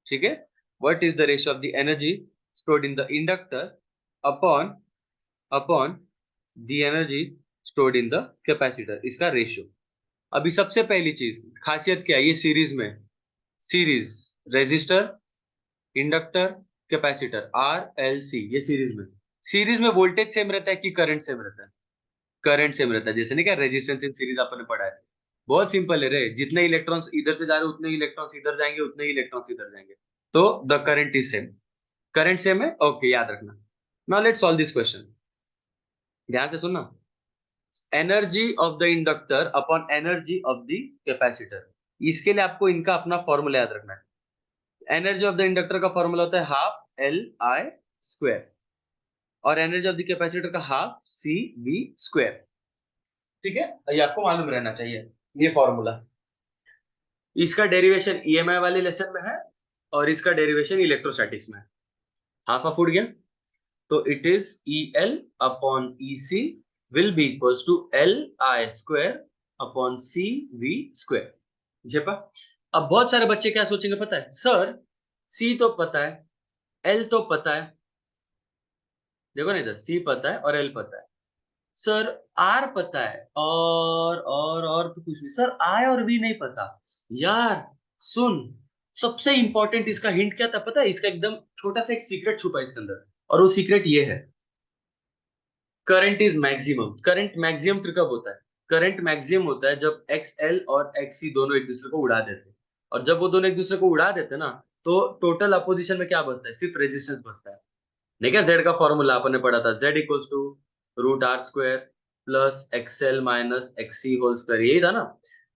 ठीक है, what is the ratio of the energy stored in the inductor upon upon the energy stored in the capacitor, इसका रेशियो। अभी सबसे पहली चीज, खासियत क्या है? ये सीरीज में, series resistor inductor capacitor R L C, ये सीरीज में। सीरीज में वोल्टेज सेम रहता है कि करंट सेम रहता है? करंट सेम रहता है, जैसे नहीं क्या रेजिस्टेंस इन सीरीज आपने पढ़ा है। बहुत सिंपल है रे, जितने इलेक्ट्रॉन्स इधर से जा रहे उतने इलेक्ट्रॉन्स इधर जाएंगे, उतने इलेक्ट्रॉन्स इधर जाएंगे, तो the current is same. Current same है, ओके, याद रखना। Now let's solve this question, ध्यान से सुनना। Energy of the inductor upon energy of the capacitor, इसके लिए आपको इनका अपना फॉर्मूला याद रखना है। एनर्जी ऑफ द इंडक्टर का फॉर्मूला होता है हाफ एल आई स्क्वायर, और एनर्जी ऑफ द कैपेसिटर का हाफ सी वी स्क्वायर। ठीक है, ये आपको मालूम रहना चाहिए ये फॉर्मूला। इसका डेरिवेशन ईएमआई वाले लेसन में है, और इसका डेरिवेशन इलेक्ट्रोस्टैटिक्स में है। हाफ हाफ उड़ गया, तो it is E L upon E C will be equals to L I square upon C V square. जेपा, अब बहुत सारे बच्चे क्या सोचेंगे पता है, सर सी तो पता है, एल तो पता है, देखो ना इधर सी पता है और एल पता है, सर आर पता है, और तो कुछ नहीं सर, आई और वी नहीं पता। यार सुन, सबसे इंपॉर्टेंट इसका हिंट क्या था पता है, इसका एकदम छोटा सा एक सीक्रेट छुपा है इसके अंदर, और वो सीक्रेट ये है, current is maximum. Current maximum फिर कब होता है? करंट मैक्सिमम होता है जब एक्स एल और एक्स सी दोनों एक दूसरे को उड़ा देते हैं, और जब वो दोनों एक दूसरे को उड़ा देते हैं ना, तो टोटल अपोजिशन में क्या बचता है? सिर्फ रेजिस्टेंस बचता है। नहीं क्या, जेड का फॉर्मूला अपन ने पढ़ा था, Z equals to root R square plus XL minus XC whole square, यही था ना।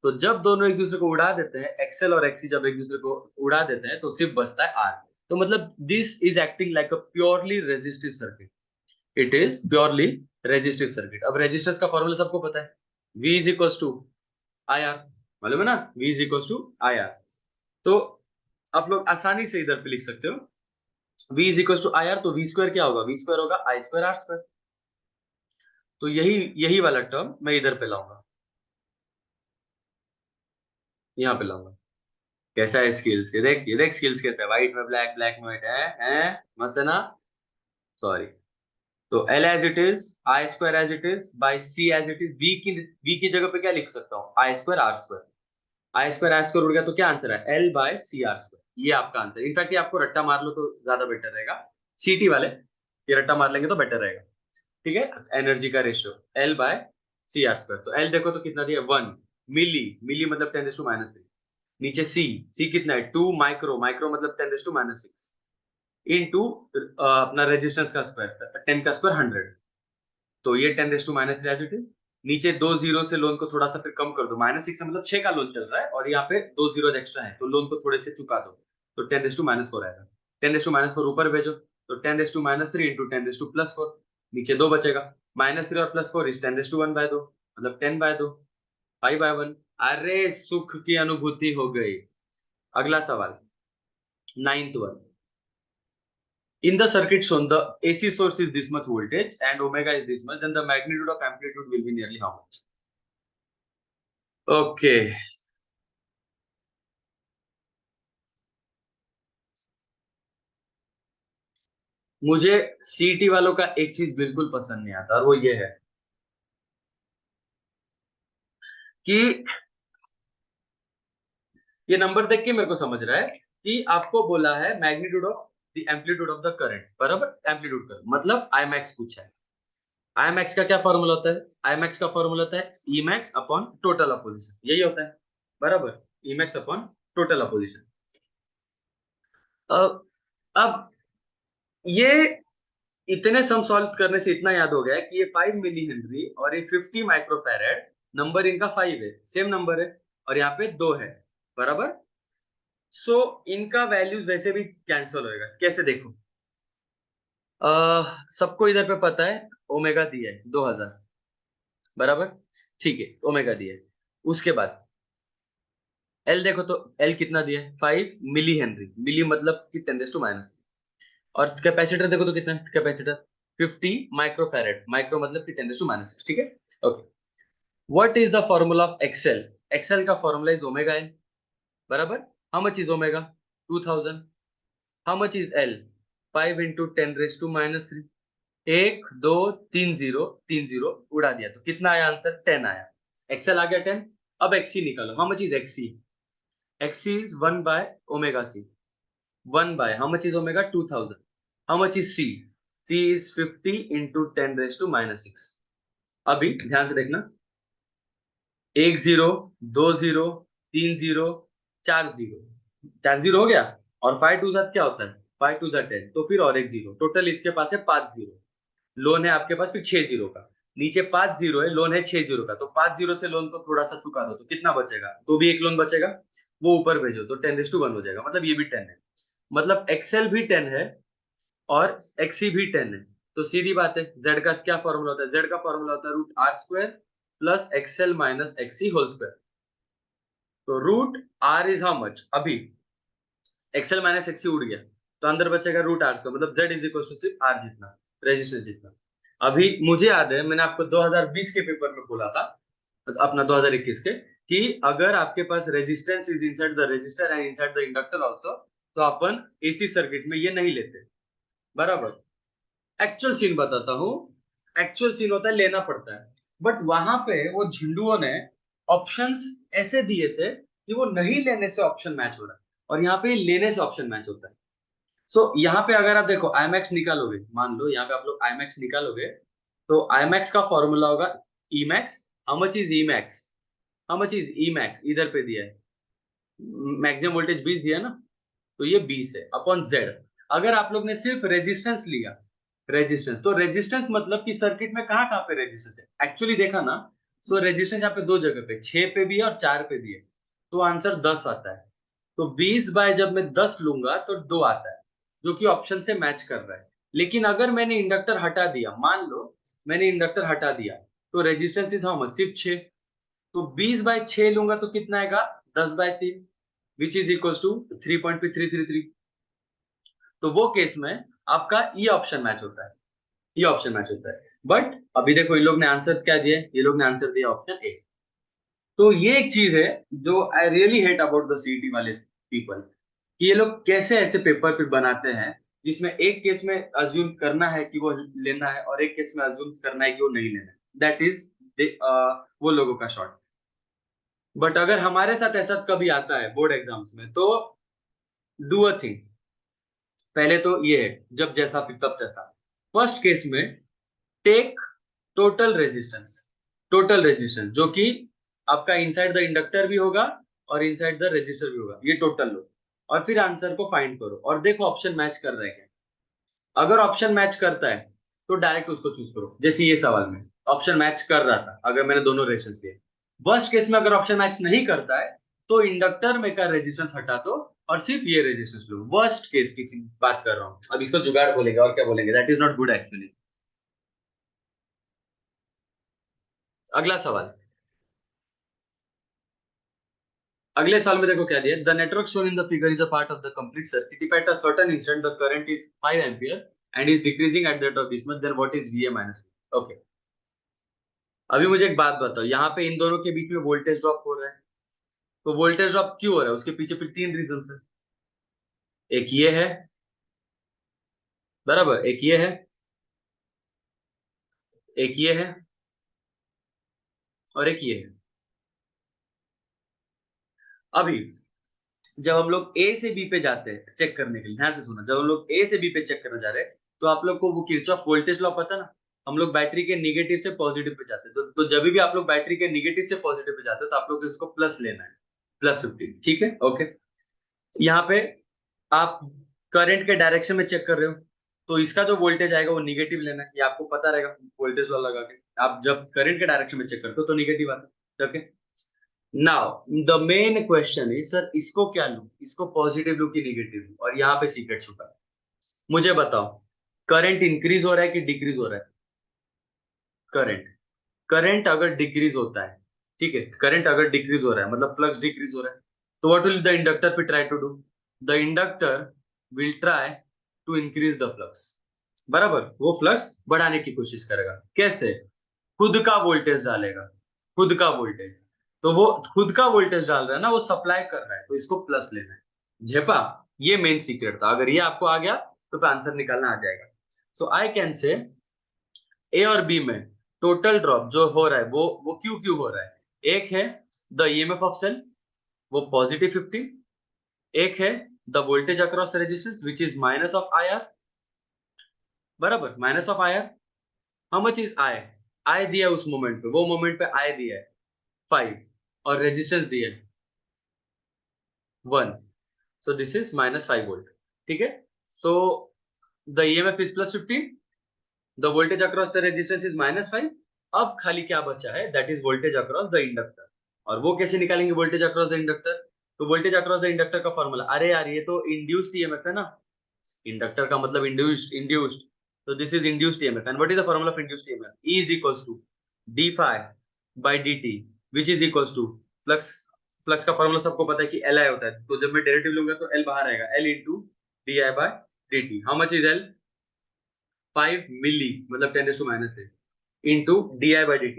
तो जब दोनों एक दूसरे को उड़ा देते हैं, एक्सएल और एक्सी जब एक दूसरे को उड़ा देते हैं, तो सिर्फ बचता है आर। तो मतलब this is acting like a purely resistive circuit, it is purely resistive circuit. अब रेजिस्टेंस का फॉर्मूला सबको पता है, V is equals to I R, मालूम है ना, V is equals to I R. तो आप लोग आसानी से इधर पे लिख सकते हो, V is equals to I R, तो V स्क्वायर क्या होगा? V स्क्वायर होगा आई स्क्वायर आर स्क्वायर। तो यही यही वाला टर्म मैं इधर पे लाऊंगा, यहाँ पे लाऊंगा। कैसा है स्किल्स? ये देख स्किल्स कैसा है, व्हाइट में ब्लैक, ब्लैक में व्हाइट है मस्त है ना। सॉरी, तो L as it is, I square as it is, by C as it is, V की जगह पे क्या लिख सकता हूँ? I square R square. I square I square उड़ गया, तो क्या आंसर है? L by C R square, ये आपका आंसर। इनफैक्ट ये आपको रट्टा मार लो तो ज्यादा बेटर रहेगा, सीटी वाले ये रट्टा मार लेंगे तो बेटर रहेगा। ठीक है, एनर्जी का ratio L by C R square, तो L देखो तो कितना दिया, 1 मिली, मिली मतलब 10⁻³ नीचे C, C कितना है? 2 माइक्रो, माइक्रो मतलब 10⁻⁶ इनटू अपना रेजिस्टेंस का स्क्वायर, 10 का स्क्वायर 100, तो ये 10⁻³ एज इट इज। नीचे दो जीरो से लोन को थोड़ा सा फिर कम कर दो, -6 मतलब 6 का लोन चल रहा है, और यहाँ पे दो जीरो एक्स्ट्रा है, तो लोन को थोड़े से चुका दो, तो 10⁻⁴ आएगा। 10⁻⁴ ऊपर भेजो, तो 10⁻³ इंटू 10⁻+4, नीचे दो बचेगा, -3 और +4 इज 10⁻1/2, मतलब 10/2, 5/1। अरे सुख की अनुभूति हो गई। अगला सवाल, 9th one. In the circuit shown, the AC source is this much voltage and omega is this much, then the magnitude of amplitude will be nearly how much? Okay. मुझे सीटी वालों का एक चीज बिल्कुल पसंद नहीं आता, और वो ये है कि ये नंबर देख के मेरे को समझ रहा है कि आपको बोला है magnitude of the amplitude of the current, बराबर, एम्पलीट्यूड कर मतलब आई मैक्स पूछा है। आई मैक्स का क्या फॉर्मूला होता है? आई मैक्स का फॉर्मूला होता है E max upon total opposition, यही होता है, बराबर, E max upon total opposition. अब ये इतने सम सॉल्व करने से इतना याद हो गया कि ये 5 मिली हेनरी और ये 50 माइक्रोफैरेड, नंबर इनका 5 है, सेम नंबर है, और यहाँ पे 2 है, बराबर। सो इनका वैल्यूज वैसे भी कैंसिल होएगा, कैसे देखो, सबको इधर पे पता है ओमेगा दिया है 2000, बराबर, ठीक है, ओमेगा दिया है। उसके बाद एल देखो तो एल कितना दिया है? 5 मिली हेनरी, मिली मतलब कि 10⁻⁻, और कैपेसिटर देखो तो कितना है कैपेसिटर? 50 माइक्रोफैरेड, माइक्रो मतलब कि 10⁻⁶, ठीक है, okay. What is the formula of XL? XL का फॉर्मूला इज ओमेगा एल, बराबर। How much is omega? 2000। How much is L? 5 into 10⁻³ 1 2 3 0 उड़ा दिया, तो कितना आया आंसर? 10 आया। एक्सेल आ गया 10। अब एक्सी निकालो, how much is XC? XC is 1 by omega C, 1 by how much is omega? 2000। How much is C? C is 50 into 10⁻⁻⁶। अभी ध्यान से देखना, एक जीरो, दो जीरो, तीन जीरो, चार जीरो, चार जीरो हो गया। और फाइव टू क्या होता है, फाइव टू 10, तो फिर और एक जीरो, टोटल इसके पास है पांच जीरो। लोन है आपके पास फिर छह जीरो का, नीचे पांच जीरो है, लोन है छह जीरो का, तो पांच जीरो से लोन को थोड़ा सा चुका दो तो कितना बचेगा, तो भी एक लोन बचेगा, वो ऊपर भेजो तो 10:1 हो जाएगा, मतलब ये भी 10 है, मतलब एक्सेल भी 10 है और एक्सी भी 10 है। तो सीधी बात है, जेड का क्या फॉर्मूला होता है, जेड का फॉर्मूला होता है √r² plus XL minus XC whole square. तो √r इज हाउ मच, अभी एक्सएल माइनस एक्सी उड़ गया तो अंदर बचेगा √r², मतलब जेड इज इक्वल टू सिर्फ आर जितना, रेजिस्टेंस जितना। अभी मुझे याद है मैंने आपको 2020 के पेपर में बोला था, अपना 2021 के, कि अगर आपके पास resistance is inside the resistor and inside the inductor also, तो अपन एसी सर्किट में ये नहीं लेते, बराबर। एक्चुअल सीन बताता हूँ, एक्चुअल सीन होता है लेना पड़ता है, बट वहां पे वो झिंडुओं ने ऑप्शंस ऐसे दिए थे कि वो नहीं लेने से ऑप्शन मैच हो रहा है, और यहाँ पे लेने से ऑप्शन मैच होता है। सो यहाँ पे अगर आप देखो आईमैक्स निकालोगे, मान लो यहाँ पे आप लोग आईमैक्स निकालोगे, तो आईमैक्स का फॉर्मूला होगा E max, how much is E max, how much is E max, इधर पे दिया है मैक्सिमम वोल्टेज 20 दिया ना, तो ये 20 है अपॉन जेड। अगर आप लोग ने सिर्फ रेजिस्टेंस लिया, रेजिस्टेंस, तो रेजिस्टेंस मतलब कि सर्किट में कहाँ कहाँ पे रेजिस्टेंस है एक्चुअली देखा ना, सो रेजिस्टेंस यहाँ पे दो जगह पे, 6 पे भी है और 4 पे भी है, तो आंसर 10 आता है। तो 20 बाय जब मैं 10 लूंगा तो 2 आता है, जो कि ऑप्शन से मैच कर रहा है। लेकिन अगर मैंने इंडक्टर हटा दिया, मान लो मैंने इंडक्टर हटा दिया, तो रेजिस्टेंस इज हाउ मच, सिर्फ 6, तो 20 बाय 6 लूंगा तो कितना आएगा, 10/3, विच इज इक्वल टू 3.333। तो वो केस में आपका ये ऑप्शन मैच होता है, ये ऑप्शन मैच होता है। बट अभी देखो इन लोग ने आंसर क्या दिया, ये लोग ने आंसर दिया ऑप्शन ए। तो ये एक चीज है जो I really hate about the CET वाले पीपल, कि ये लोग कैसे ऐसे पेपर फिर बनाते हैं जिसमें एक केस में अज्यूम करना है कि वो लेना है और एक केस में अज्यूम करना है कि वो नहीं लेना है, दैट इज वो लोगों का शॉर्ट। बट अगर हमारे साथ ऐसा कभी आता है बोर्ड एग्जाम्स में, तो डू अ थिंग, पहले तो ये है जब जैसा फिर तब जैसा। फर्स्ट केस में take total resistance, total resistance जो कि आपका इनसाइड द इंडक्टर भी होगा और इनसाइड द रेजिस्टर भी होगा, ये टोटल लो, और फिर आंसर को फाइंड करो और देखो ऑप्शन मैच कर रहा है क्या। अगर ऑप्शन मैच करता है तो डायरेक्ट उसको चूज करो, जैसे ये सवाल में ऑप्शन मैच कर रहा था अगर मैंने दोनों रेजिस्टेंस लिए। वर्स्ट केस में अगर ऑप्शन मैच नहीं करता है तो इंडक्टर में का रेजिस्टेंस हटा दो और सिर्फ ये रेजिस्टेंस लो, वर्स्ट केस की बात कर रहा हूँ, अब इसको जुगाड़ बोलेंगे और क्या बोलेंगे, that is not good actually. अगला सवाल, अगले साल में देखो क्या दिया, the network shown in the figure is a part of the complete circuit, if at a certain instant the current is 5 ampere and is decreasing at the rate of this much, then what is VA minus. Okay, अभी मुझे एक बात बताओ, यहाँ पे इन दोनों के बीच में वोल्टेज ड्रॉप हो रहा है, तो वोल्टेज ड्रॉप क्यों हो रहा है, उसके पीछे फिर तीन रीजन है। एक ये है, बराबर, एक ये है, एक ये है, और एक ये है। अभी जब हम लोग ए से बी पे जाते हैं चेक करने के लिए, ध्यान से सुनो, जब हम लोग ए से बी पे चेक करने जा रहे हैं तो आप लोग को वो किरचॉफ वोल्टेज लॉ पता है ना, हम लोग बैटरी के निगेटिव से पॉजिटिव पे जाते हैं, तो जब भी आप लोग बैटरी के निगेटिव से पॉजिटिव पे जाते हो तो आप लोग इसको प्लस लेना है, +15, ठीक है, ओके। यहाँ पे आप करंट के डायरेक्शन में चेक कर रहे हो, तो इसका जो वोल्टेज आएगा वो निगेटिव लेना है, ये आपको पता रहेगा वोल्टेज लॉ लगा के, आप जब करंट के डायरेक्शन में चेक करते हो तो निगेटिव आता है, okay. Now the main question is sir इसको क्या लूं, इसको पॉजिटिव लूं कि नेगेटिव लूं, और यहाँ पे सीक्रेट छुपा है। मुझे बताओ, करंट इंक्रीज हो रहा है कि डिक्रीज हो रहा है, करंट, करंट अगर डिक्रीज होता है, ठीक है, करंट अगर डिक्रीज हो रहा है मतलब फ्लक्स डिक्रीज हो रहा है, तो व्हाट विल द इंडक्टर फिर try to do, the inductor will try to increase the flux, बराबर, वो फ्लक्स बढ़ाने की कोशिश करेगा, कैसे, खुद का वोल्टेज डालेगा, खुद का वोल्टेज, तो वो खुद का वोल्टेज डाल रहा है ना, वो सप्लाई कर रहा है, तो इसको प्लस लेना है, झेपा। ये मेन सीक्रेट था, अगर ये आपको आ गया तो आंसर निकालना आ जाएगा। सो आई कैन से ए और बी में टोटल ड्रॉप जो हो रहा है वो क्यों क्यों हो रहा है, एक है द ईएमएफ ऑफ सेल, वो +15, एक है the voltage across resistance which is minus of I R, बराबर, minus of I R, how much is I, I दिया उस मोमेंट पे, वो मोमेंट पे आई दिया है 5, और रेजिस्टेंस दिया है 1, so this is -5 volt. ठीक है, so the EMF is +15, the voltage across the resistance is -5. अब खाली क्या बचा है, that is voltage across the inductor. और वो कैसे निकालेंगे voltage across the inductor? तो voltage across the inductor का फॉर्मूला, अरे यार ये तो induced EMF है ना, इंडक्टर का मतलब इंड्यूस्ड, तो this is induced EMF. And what is the formula of induced EMF? E is equals to d phi by dt which is equals to flux. Flux का फॉर्मूला सबको पता है कि Li होता है, तो जब मैं डेरिवेटिव लूंगा तो L बाहर आएगा, L into di by dt. How much is L? 5 मिली, मतलब 10⁻⁻⁸ into di by dt.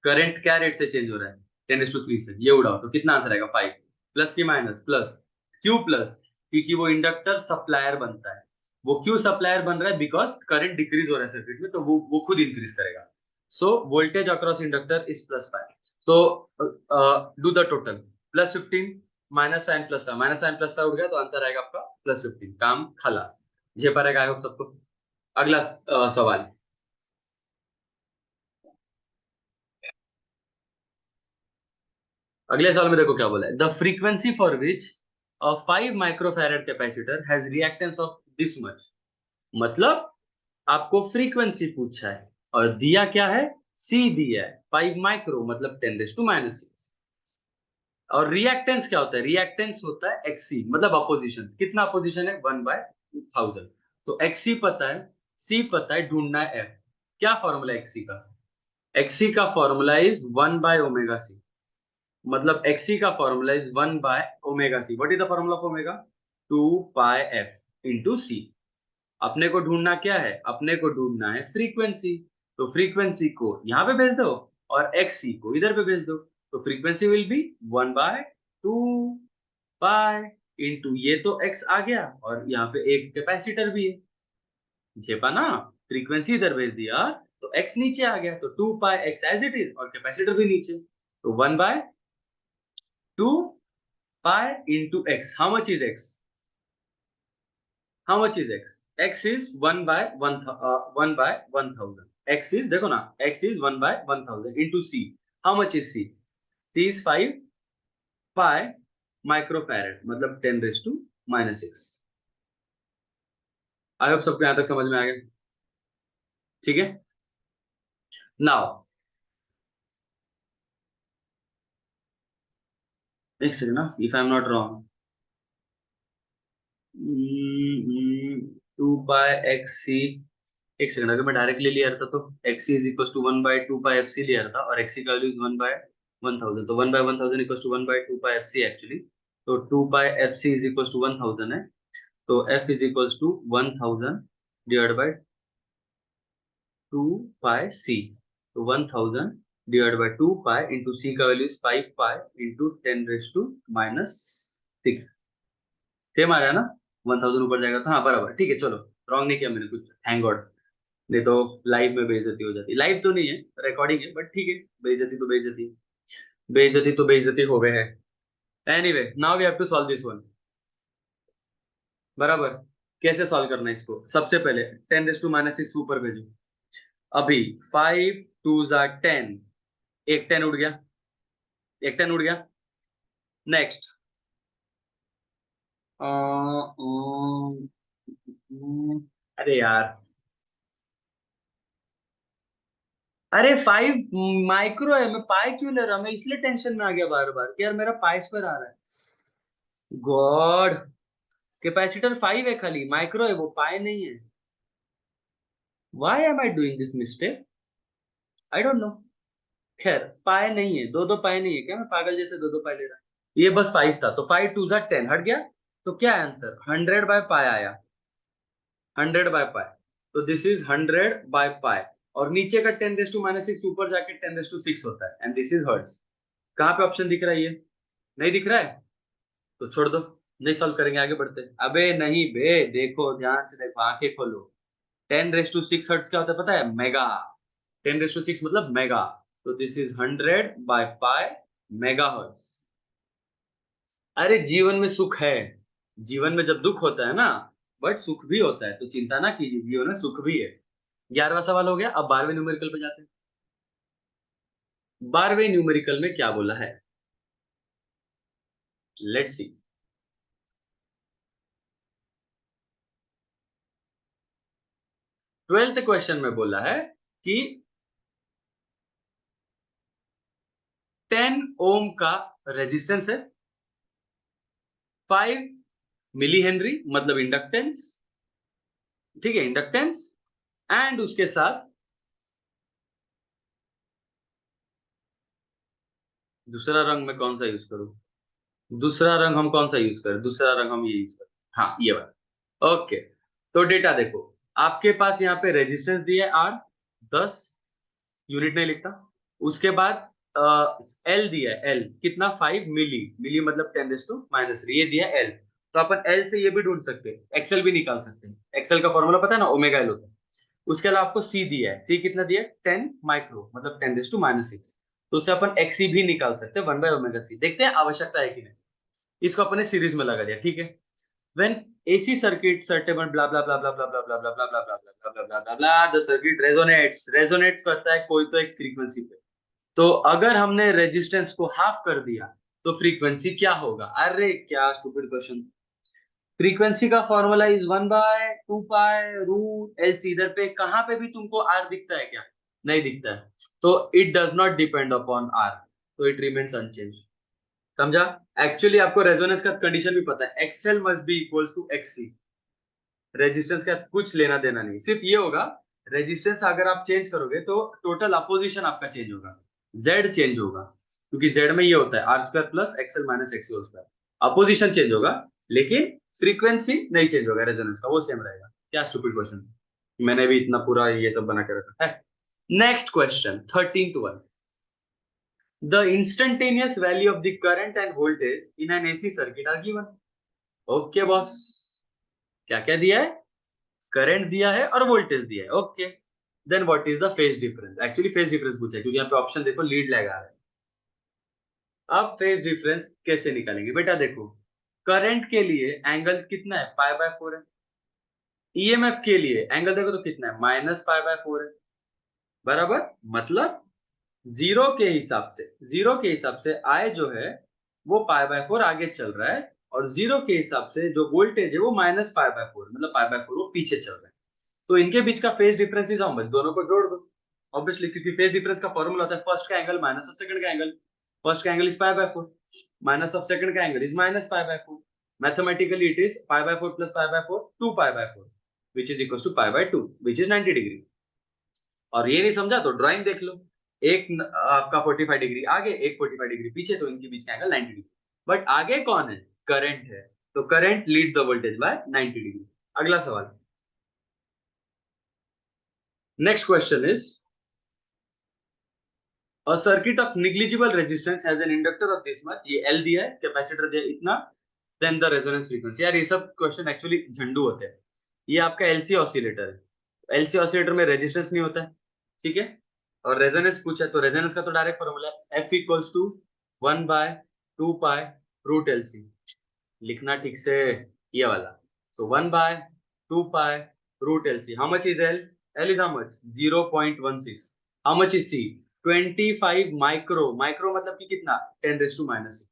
Current क्या रेट से चेंज हो रहा है? 10⁻³ से. ये उड़ाओ तो कितना आंसर आएगा? 5. प्लस की माइनस? प्लस. क्यों प्लस? क्योंकि वो इंडक्टर सप्लायर बनता है. वो क्यों सप्लायर बन रहा है? बिकॉज करंट डिक्रीज हो रहा है सर्किट में, तो वो खुद इंक्रीज करेगा. So voltage across inductor is +5. So do the total. +15 minus sign +5, minus sign +5 उड़ गया तो आंसर आएगा आपका +15. काम खलास. ये पारेगा आई होप सबको. अगला सवाल. अगले साल में देखो क्या बोला है. The frequency for which a 5 microfarad capacitor has reactance of this much. मतलब आपको फ्रीक्वेंसी पूछा है और दिया क्या है? सी दिया है 5 माइक्रो, मतलब 10⁻⁻⁶. और रिएक्टेंस क्या होता है? रिएक्टेंस होता है एक्सी, मतलब अपोजिशन. कितना अपोजिशन है? 1/1000. तो एक्सी पता है, सी पता है, ढूंढना है एफ. क्या फॉर्मूला एक्सी का? एक्सी का फॉर्मूला इज 1/ω/c. मतलब एक्सी का formula is 1/ω/c. What is the formula of omega? 2πf into C. अपने को ढूंढना क्या है? अपने को ढूंढना है फ्रीक्वेंसी. तो फ्रीक्वेंसी को यहाँ पे भेज दो और एक्सी को इधर पे भेज दो, तो फ्रीक्वेंसी विल बी 1/2π इंटू ये तो एक्स आ गया और यहाँ पे एक कैपेसिटर भी है. झेपा ना. फ्रीक्वेंसी इधर भेज दिया तो एक्स नीचे आ गया, तो 2πx एज इट इज और कैपेसिटर भी नीचे, तो 1/2π into x. How much is x? How much is x? X is 1/1000. X is, देखो ना, x is 1/1000 into c. How much is c? c is 5 pi microfarad, मतलब 10⁻⁻⁶. I hope सबको यहां तक समझ में आ गया. ठीक है. नाउ एक सेकंड ना, if I am not wrong, 2π(x_c). एक सेकंड, अगर मैं डायरेक्टली लिया था तो x is equal to 1/2πfc लिया था और एक्स का वैल्यू इज 1/1000, तो 1/1000 इक्वल टू 1/2πfc एक्चुअली. तो 2πfc इज इक्वल टू 1000 है, तो f is equal to 1000 divide by 2πc. तो 1000 डिवाइड बाय 2π इंटू c का वैल्यू इज 5π इंटू 10⁻⁶. सेम आ रहा है ना? 1000 ऊपर जाएगा तो हाँ बराबर. ठीक है, चलो रॉन्ग नहीं किया मैंने कुछ, थैंक गॉड. नहीं तो लाइव में बेइज्जती हो जाती. लाइव तो नहीं है, रिकॉर्डिंग है, बट ठीक है, बेइज्जती तो बेइज्जती. बेइज्जती तो बेइज्जती हो गए है. Anyway, now we have to solve this one. बराबर. कैसे सॉल्व करना है इसको? सबसे पहले 10⁻⁻⁶ ऊपर भेजो. अभी 5 2 जार 10, एक 10 उड़ गया, एक 10 उड़ गया. नेक्स्ट अरे यार, अरे 5 माइक्रो है, मैं पाई क्यों ले रहा हूं? मैं इसलिए टेंशन में आ गया बार बार कि यार मेरा पाई स्क्वायर आ रहा है. गॉड. कैपेसिटर 5 है, खाली माइक्रो है, वो पाई नहीं है. Why am I doing this mistake? I don't know. खैर, पाई नहीं है, दो दो पाई नहीं है क्या? मैं पागल जैसे दो दो पाई ले रहा. ये बस 5 था, तो 5 2 10 हट गया. तो क्या आंसर? 100/पाई आया. 100/पाई. तो दिस इज 100/पाई. और नीचे का 10⁻⁶ ऊपर जाके 10⁻⁶ होता है, एंड दिस इज हर्ट्ज. कहाँ पे ऑप्शन दिख रहा है? ये नहीं दिख रहा है तो छोड़ दो, नहीं सॉल्व करेंगे, आगे बढ़ते हैं. अबे नहीं बे, देखो ध्यान से देखो, आंखें खोलो. 10⁶ हर्ट्ज क्या होता है पता है? मेगा. 10⁶ मतलब मेगा. तो दिस इज 100/पाई मेगा हर्ट्ज. अरे जीवन में सुख है. जीवन में जब दुख होता है ना, बट सुख भी होता है, तो चिंता ना कीजिए, जीवन में सुख भी है. 11वां सवाल हो गया. अब 12वें न्यूमेरिकल पे जाते हैं. 12वें न्यूमेरिकल में क्या बोला है? Let's see. ट्वेल्थ क्वेश्चन में बोला है कि 10 ओम का रेजिस्टेंस है, 5 मिली हेनरी मतलब इंडक्टेंस, ठीक है, इंडक्टेंस, एंड उसके साथ दूसरा रंग में कौन सा यूज करूं? दूसरा रंग हम कौन सा यूज करें? दूसरा रंग हम ये यूज करें, हाँ ये वाला। ओके, तो डेटा देखो, आपके पास यहाँ पे रेजिस्टेंस दिया है आर, 10 यूनिट नहीं लिखता। उसके बाद एल दिया है, एल कितना? 5 मिली, मिली मतलब 10⁻³ ये दिया एल। तो अपन एल से ये भी ढूंढ सकते हैं, एक्सएल भी निकाल सकते हैं। एक्सएल का फॉर्मूला पता है ना, ओमेगा एल होता है। उसके अलावा आपको सी दिया है, सी कितना दिया है? 10 माइक्रो मतलब 10⁻⁶। तो उससे अपन एक्सी भी निकाल सकते हैं, 1/ओमेगा सी। देखते हैं आवश्यकता है कि नहीं। इसको अपने सीरीज में लगा दिया, ठीक है। When AC circuit certain blah blah blah blah blah blah blah blah blah blah blah blah blah blah blah blah the circuit resonates करता है कोई तो एक फ्रीक्वेंसी पे। तो अगर हमने रेजिस्टेंस को हाफ कर दिया तो फ्रीक्वेंसी क्या होगा? अरे क्या स्टूपिड क्वेश्चन। फ्रीक्वेंसी का फॉर्मूला इज 1/2π√LC। इधर पे कहां पे भी तुमको आर दिखता है क्या? नहीं दिखता है। तो it does not depend upon R, तो इट रिमेन्स अनचेंज। समझा? एक्चुअली आपको रेजोनेंस का कंडीशन भी पता है, XL must be equals to XC. Resistance का कुछ लेना देना नहीं, सिर्फ ये होगा रेजिस्टेंस अगर आप चेंज करोगे तो टोटल अपोजिशन आपका चेंज होगा, जेड चेंज होगा, क्योंकि जेड में ये होता है R² plus XL minus XC whole square. Opposition change होगा लेकिन फ्रीक्वेंसी नहीं चेंज होगा, रेजोनेंस का वो सेम रहेगा। क्या स्टूपिड क्वेश्चन, मैंने भी इतना पूरा ये सब बना के रखा है। Next question 13th one. The instantaneous value of the current and voltage in an AC circuit are given. Okay boss, क्या क्या दिया है? करंट दिया है और वोल्टेज दिया है, okay. Then what is the phase difference? Actually phase difference पूछा है क्योंकि यहाँ पे ऑप्शन देखो लीड लैग आ रहा है। अब फेज डिफरेंस कैसे निकालेंगे बेटा? देखो, करंट के लिए एंगल कितना है? π/4 है। ईएमएफ के लिए एंगल देखो तो कितना है? -π/4 है, बराबर। मतलब जीरो के हिसाब से आई जो है वो π/4 आगे चल रहा है, और जीरो के हिसाब से जो वोल्टेज है वो -π/4 मतलब π/4 वो पीछे चल रहा है। तो इनके बीच का phase difference is how much? दोनों को जोड़ दो ऑब्वियसली, क्योंकि फेज डिफरेंस का फॉर्मूला होता है फर्स्ट का एंगल माइनस ऑफ सेकंड का एंगल। फर्स्ट का angle is π/4, minus of second का angle is -π/4। Mathematically it is π/4 plus π/4 2π/4 which is equals to π/2 which is 90 degree. और ये नहीं समझा तो ड्राइंग देख लो, एक आपका 45 डिग्री आगे, एक 45 डिग्री पीछे, तो इनके बीच का एंगल 90 डिग्री। बट आगे कौन है? करंट है, तो current leads the voltage bye 90 degree. अगला सवाल, next question is a circuit of negligible resistance has an inductor of this much, ये L दिया है, कैपेसिटर दिया है इतना, then the resonance frequency। यार ये सब क्वेश्चन एक्चुअली झंडू होते हैं। ये आपका एलसी ऑसिलेटर है, एलसी ऑसिलेटर में रेजिस्टेंस नहीं होता है, ठीक है। और रेजोनेंस पूछा है तो रेजोनेंस का तो डायरेक्ट फॉर्मूला है F इक्वल्स टू 1/2π√LC। लिखना ठीक से, ये वाला। सो 1/2π√LC। How much is L? L is how much? 0.16। How much is C? 25 micro, micro मतलब कि कितना? 10⁻⁻⁶।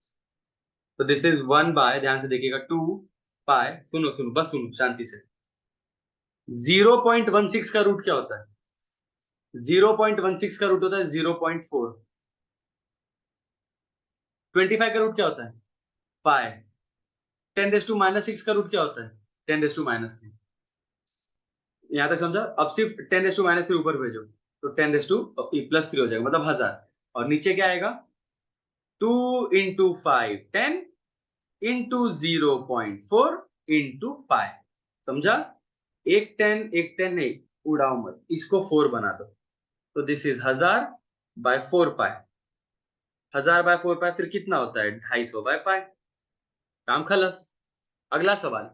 तो दिस इज 1 बाय, ध्यान से देखिएगा, 2π, सुनो सुनो बस सुनो शांति से। 0.16 का रूट क्या होता है? 0.16 का रूट होता है 0.4। 25 का रूट क्या होता है? पाई। 10⁻⁻⁶ का रूट क्या होता है? 10⁻⁻3। यहां तक समझा? अब सिर्फ 10⁻⁻3 ऊपर भेजो तो 10⁻+3 हो जाएगा, मतलब 1000। और नीचे क्या आएगा? 2 इंटू 5 10 इंटू 0.4 इंटू पाई। समझा? एक 10 नहीं, उड़ाओ मत, इसको 4 बना दो। तो दिस इज 1000/4π। 1000/4π फिर कितना होता है? 250/π। काम खलस। अगला सवाल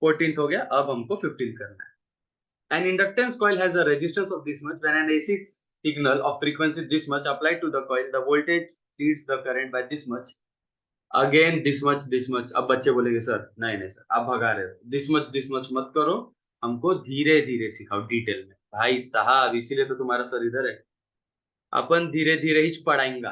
14th हो गया, अब हमको 15 करना है। An inductance coil has a resistance of this much. When an AC signal of frequency this much applied to the coil, the voltage leads the current by this much. Again this much this much। अब बच्चे बोलेंगे sir नहीं नहीं sir आप भगा रहे हो, this much मत करो, हमको धीरे धीरे सिखाओ डिटेल में। भाई साहब इसीलिए तो तुम्हारा सर इधर है, अपन धीरे धीरे ही पढ़ाएंगा।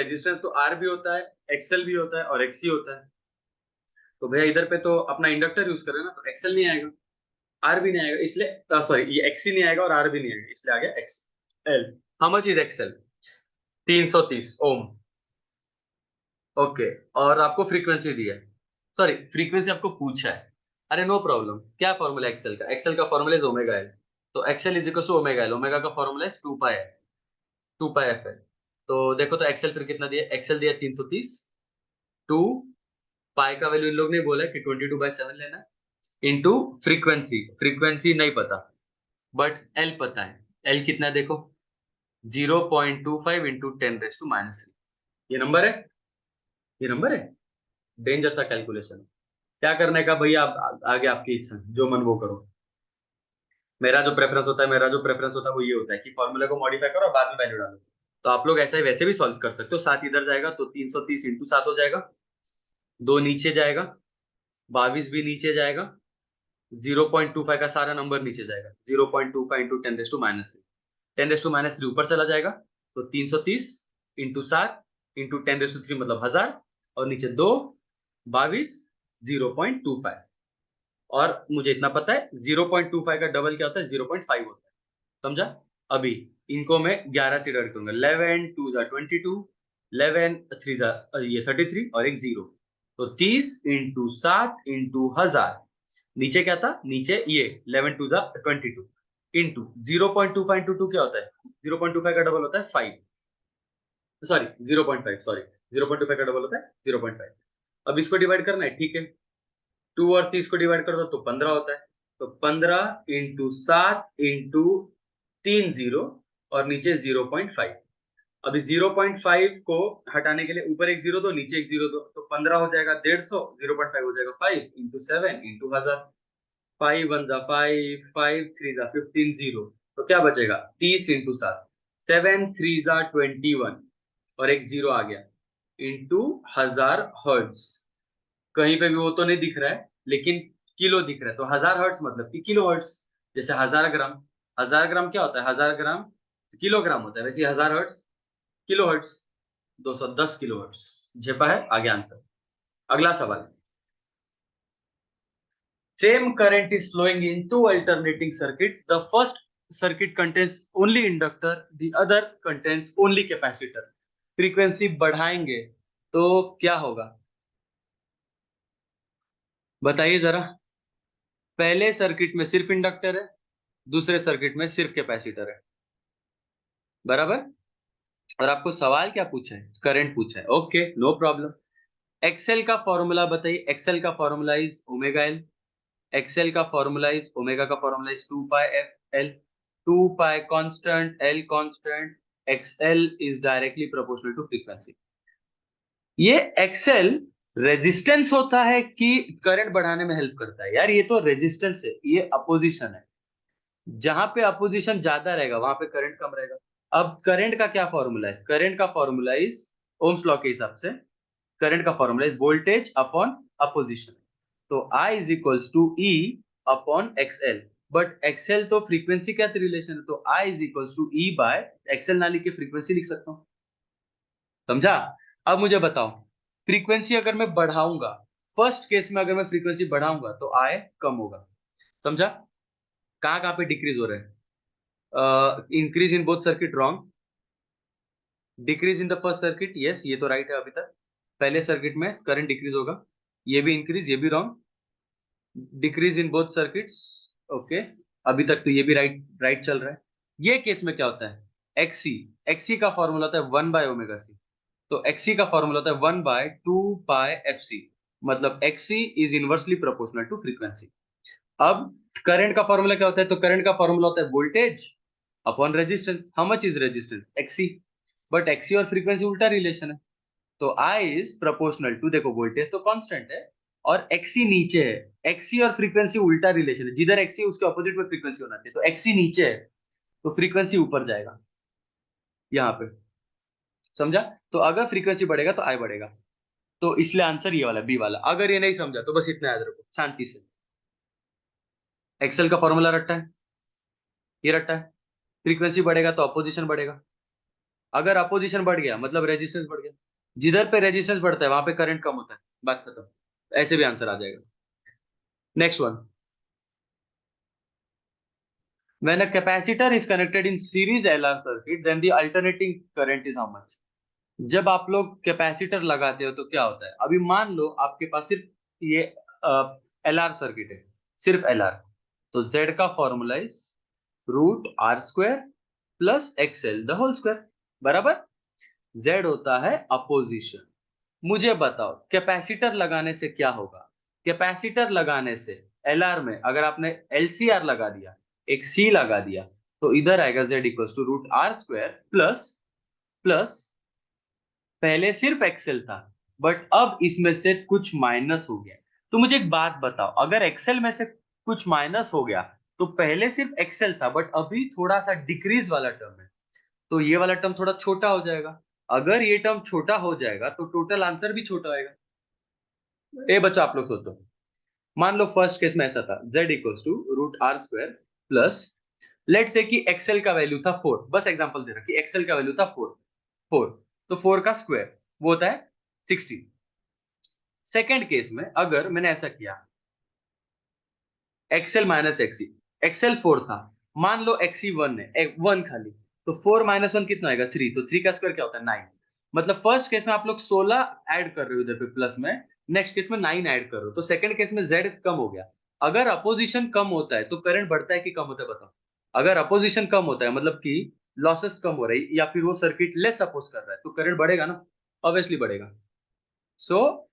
रेजिस्टेंस तो R भी होता है, XL भी होता है और XC होता है। तो भैया इधर पे तो अपना इंडक्टर यूज करें ना, तो XL नहीं आएगा, R भी नहीं आएगा, इसलिए सॉरी ये XC नहीं आएगा और R भी नहीं आएगा, इसलिए आ गया XL। How much is XL? 330 ohm. Okay, और आपको फ्रीक्वेंसी दी है, सॉरी फ्रीक्वेंसी आपको पूछा है। अरे नो प्रॉब्लम, क्या फॉर्मूला एक्सेल का? एक्सेल का फॉर्मूला इज ओमेगा एल। तो XL is equal to omega L, omega का formula is 2 pi L, 2 pi F L. तो देखो तो एक्सेल फिर कितना दिया, एक्सेल दिया 330, 2 पाई का वैल्यू इन लोग ने बोला कि 22/7 लेना, इनटू फ्रीक्वेंसी, फ्रीक्वेंसी नहीं पता बट एल पता है। एल कितना है देखो, 0.25 इंटू 10⁻³ ये नंबर है, ये नंबर है। डेंजर सा कैलकुलेशन। क्या करने का भैया, आगे आपकी इच्छा, जो मन वो करो। मेरा जो प्रेफरेंस होता है वो ये होता है कि फॉर्मूले को मॉडिफाई करो और बाद में वैल्यू डालो। तो आप लोग ऐसा ही वैसे भी सॉल्व कर सकते हो। 7 इधर जाएगा तो 330 इंटू 7 हो जाएगा, 2 नीचे जाएगा, 22 भी नीचे जाएगा, 0.25 का सारा नंबर नीचे जाएगा, 0.25 इंटू 10⁻³ 10⁻³ ऊपर चला जाएगा, तो 330 इंटू 7 इंटू 10⁻³ मतलब 1000, और नीचे 2 22 0.25। और मुझे इतना पता है 0.25 का डबल क्या होता है, 0.5 होता है। समझा? अभी इनको मैं 11 से डिवाइड करूंगा। 11 2 जा 22, 11 3 जा ये 33 और एक 0, तो 30 इंटू 7 इंटू 1000। नीचे क्या था, नीचे ये 11 2 जा 22 इंटू 0.25 इंटू 2 क्या होता है, 0.25 का डबल होता है 5, सॉरी 0.5, सॉरी 0.25 का डबल होता है 0.5। अब इसको डिवाइड करना है, ठीक है। 2 और 30 को डिवाइड कर दो तो 15 होता है, तो 15 इंटू 7 इंटू 3 0 और नीचे 0.5। अभी 0.5 को हटाने के लिए ऊपर एक जीरो दो, नीचे एक जीरो दो, तो 15 हो जाएगा 150, 0.5 हो जाएगा 5 इंटू 7 इंटू 1000। 5 1 जा 5, 5 3 जा 15 0, तो क्या बचेगा 30 इंटू 7, 7 3 जा 21 और एक जीरो आ गया इंटू 1000 हर्ट्ज। कहीं पे भी वो तो नहीं दिख रहा है, लेकिन किलो दिख रहा है, तो 1000 हर्ट्ज मतलब कि किलो हर्ट्ज। जैसे 1000 ग्राम, 1000 ग्राम क्या होता है, 1000 ग्राम किलोग्राम होता है, वैसे 1000 hertz kilo hertz, 210 kilo hertz. झेपा है, आगे आंसर। अगला सवाल, same current is flowing in two alternating circuit, the first circuit contains only inductor, the other contains only capacitor. Frequency बढ़ाएंगे तो क्या होगा, बताइए जरा। पहले सर्किट में सिर्फ इंडक्टर है, दूसरे सर्किट में सिर्फ कैपेसिटर है, बराबर। और आपको सवाल क्या पूछा है, करंट पूछा है, ओके नो प्रॉब्लम। एक्सेल का फॉर्मूला बताइए, एक्सेल का formula is omega L, XL का फॉर्मूला इज ओमेगा का formula is 2 pi F L, 2 pi constant L constant, XL is directly proportional to frequency. ये एक्सेल रेजिस्टेंस होता है कि current बढ़ाने में हेल्प करता है, यार ये तो रेजिस्टेंस है, ये अपोजिशन है। जहां पे अपोजिशन ज्यादा रहेगा वहां पे करंट कम रहेगा। अब करंट का क्या फॉर्मूला है, करंट का फॉर्मूला इज ओम्स लॉ के हिसाब से करंट का formula is voltage upon opposition. तो I is equals to E upon XL, but XL तो फ्रीक्वेंसी क्या रिलेशन है, तो I is equals to E by XL ना लिख के फ्रीक्वेंसी लिख सकता हूं। समझा? अब मुझे बताओ, फ्रीक्वेंसी अगर मैं बढ़ाऊंगा, फर्स्ट केस में अगर मैं फ्रीक्वेंसी बढ़ाऊंगा तो I कम होगा। समझा? कहां कहां पे डिक्रीज हो रहा है, increase in both circuit wrong, decrease in the first circuit yes, ये तो राइट है अभी तक। पहले सर्किट में करंट डिक्रीज होगा, ये भी इंक्रीज, ये भी wrong. Decrease in both circuits, okay, अभी तक तो ये भी राइट राइट चल रहा है। ये केस में क्या होता है, एक्सी, एक्सी का फॉर्मूला होता है 1 बाय ओमेगा सी, तो एक्सी का फॉर्मूला होता है 1 बाय 2 पाई एफ सी, मतलब XC is inversely proportional to frequency. अब करंट का फॉर्मूला क्या होता है, तो करंट का फॉर्मूला होता है voltage upon resistance. How much is resistance, XC, but XC और फ्रीक्वेंसी उल्टा रिलेशन है, तो आई इज प्रोपोर्शनल टू, देखो वोल्टेज तो कांस्टेंट है और एक्सी नीचे है, एक्सी और फ्रीक्वेंसी उल्टा रिलेशन है, जिधर एक्सी उसके ऑपोजिट में फ्रीक्वेंसी होना चाहिए, तो एक्सी नीचे है तो फ्रीक्वेंसी ऊपर जाएगा यहाँ पे। समझा? तो अगर फ्रीक्वेंसी बढ़ेगा तो आई बढ़ेगा, तो इसलिए आंसर ये वाला बी वाला। अगर ये नहीं समझा तो बस इतना याद रखो शांति से, एक्सेल का फॉर्मूला रट्टा है, ये रट्टा है, फ्रीक्वेंसी बढ़ेगा तो अपोजिशन बढ़ेगा, अगर अपोजिशन बढ़ गया मतलब रेजिस्टेंस बढ़ गया, जिधर पे रेजिस्टेंस बढ़ता है वहां पे करंट कम होता है, बात खत्म। ऐसे भी आंसर आ जाएगा। Next one, when a capacitor is connected in series LR circuit then the alternating current is how much। जब आप लोग कैपेसिटर लगाते हो तो क्या होता है, अभी मान लो आपके पास सिर्फ ये LR सर्किट है, सिर्फ LR, तो Z का formula is root R square plus XL the whole square, बराबर। Z होता है अपोजिशन। मुझे बताओ कैपेसिटर लगाने से क्या होगा, कैपेसिटर लगाने से एलआर में अगर आपने एलसीआर लगा दिया, एक सी लगा दिया, तो इधर आएगा z equals to root R square plus plus, पहले सिर्फ एक्सेल था बट अब इसमें से कुछ माइनस हो गया। तो मुझे एक बात बताओ, अगर एक्सेल में से कुछ माइनस हो गया तो पहले सिर्फ एक्सेल था बट अभी थोड़ा सा डिक्रीज वाला टर्म है, तो ये वाला टर्म थोड़ा छोटा हो जाएगा। अगर ये टर्म छोटा हो जाएगा तो टोटल आंसर भी छोटा आएगा। ए बच्चा आप लोग सोचो, मान लो फर्स्ट केस में ऐसा था z equals to root R square plus let से कि एक्सेल का वैल्यू था 4, बस एग्जांपल दे रहा कि एक्सेल का वैल्यू था 4 तो 4 का स्क्वायर वो होता है 16। सेकेंड केस में अगर मैंने ऐसा किया एक्सेल माइनस एक्सी, एक्सेल 4 था, मान लो एक्सी 1 है, 1 खाली, तो 4 माइनस 1 कितना आएगा 3, तो 3 का स्क्वायर क्या होता है 9। मतलब फर्स्ट केस में आप लोग 16 ऐड कर रहे हो इधर पे प्लस में, नेक्स्ट केस में 9 ऐड कर रहे हो, तो सेकंड केस में z कम हो गया। अगर अपोजिशन कम होता है तो करंट बढ़ता है कि कम होता है बताओ। अगर अपोजिशन कम होता है मतलब कि लॉसेस कम हो रही या फिर वो सर्किट लेस सपोज कर रहा है तो करंट बढ़ेगा ना, ऑब्वियसली बढ़ेगा। सो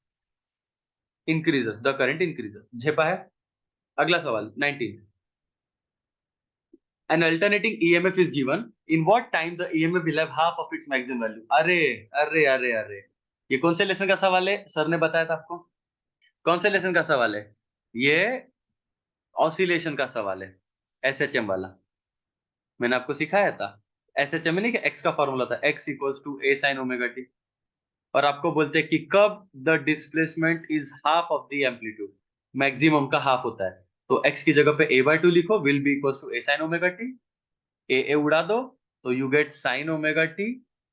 इंक्रीजेस, द करंट इंक्रीजेस। झेपा है। अगला सवाल 19। An alternating EMF is given. In what time the EMF will have half of its maximum value? अरे अरे अरे अरे, ये कौन से लेसन का सवाल है? सर ने बताया था आपको। कौन से लेसन का सवाल है ये? ऑसिलेशन का सवाल है, एसएचएम वाला। मैंने आपको सिखाया था एसएचएम में नहीं कि एक्स का फॉर्मूला था x equals to a sin omega T, और आपको बोलते हैं कि कब the displacement is half of the amplitude, maximum का हाफ होता है, तो x की जगह पे a/2 लिखो, will be equals to a sin omega T, A उड़ा दो तो you get sine omega T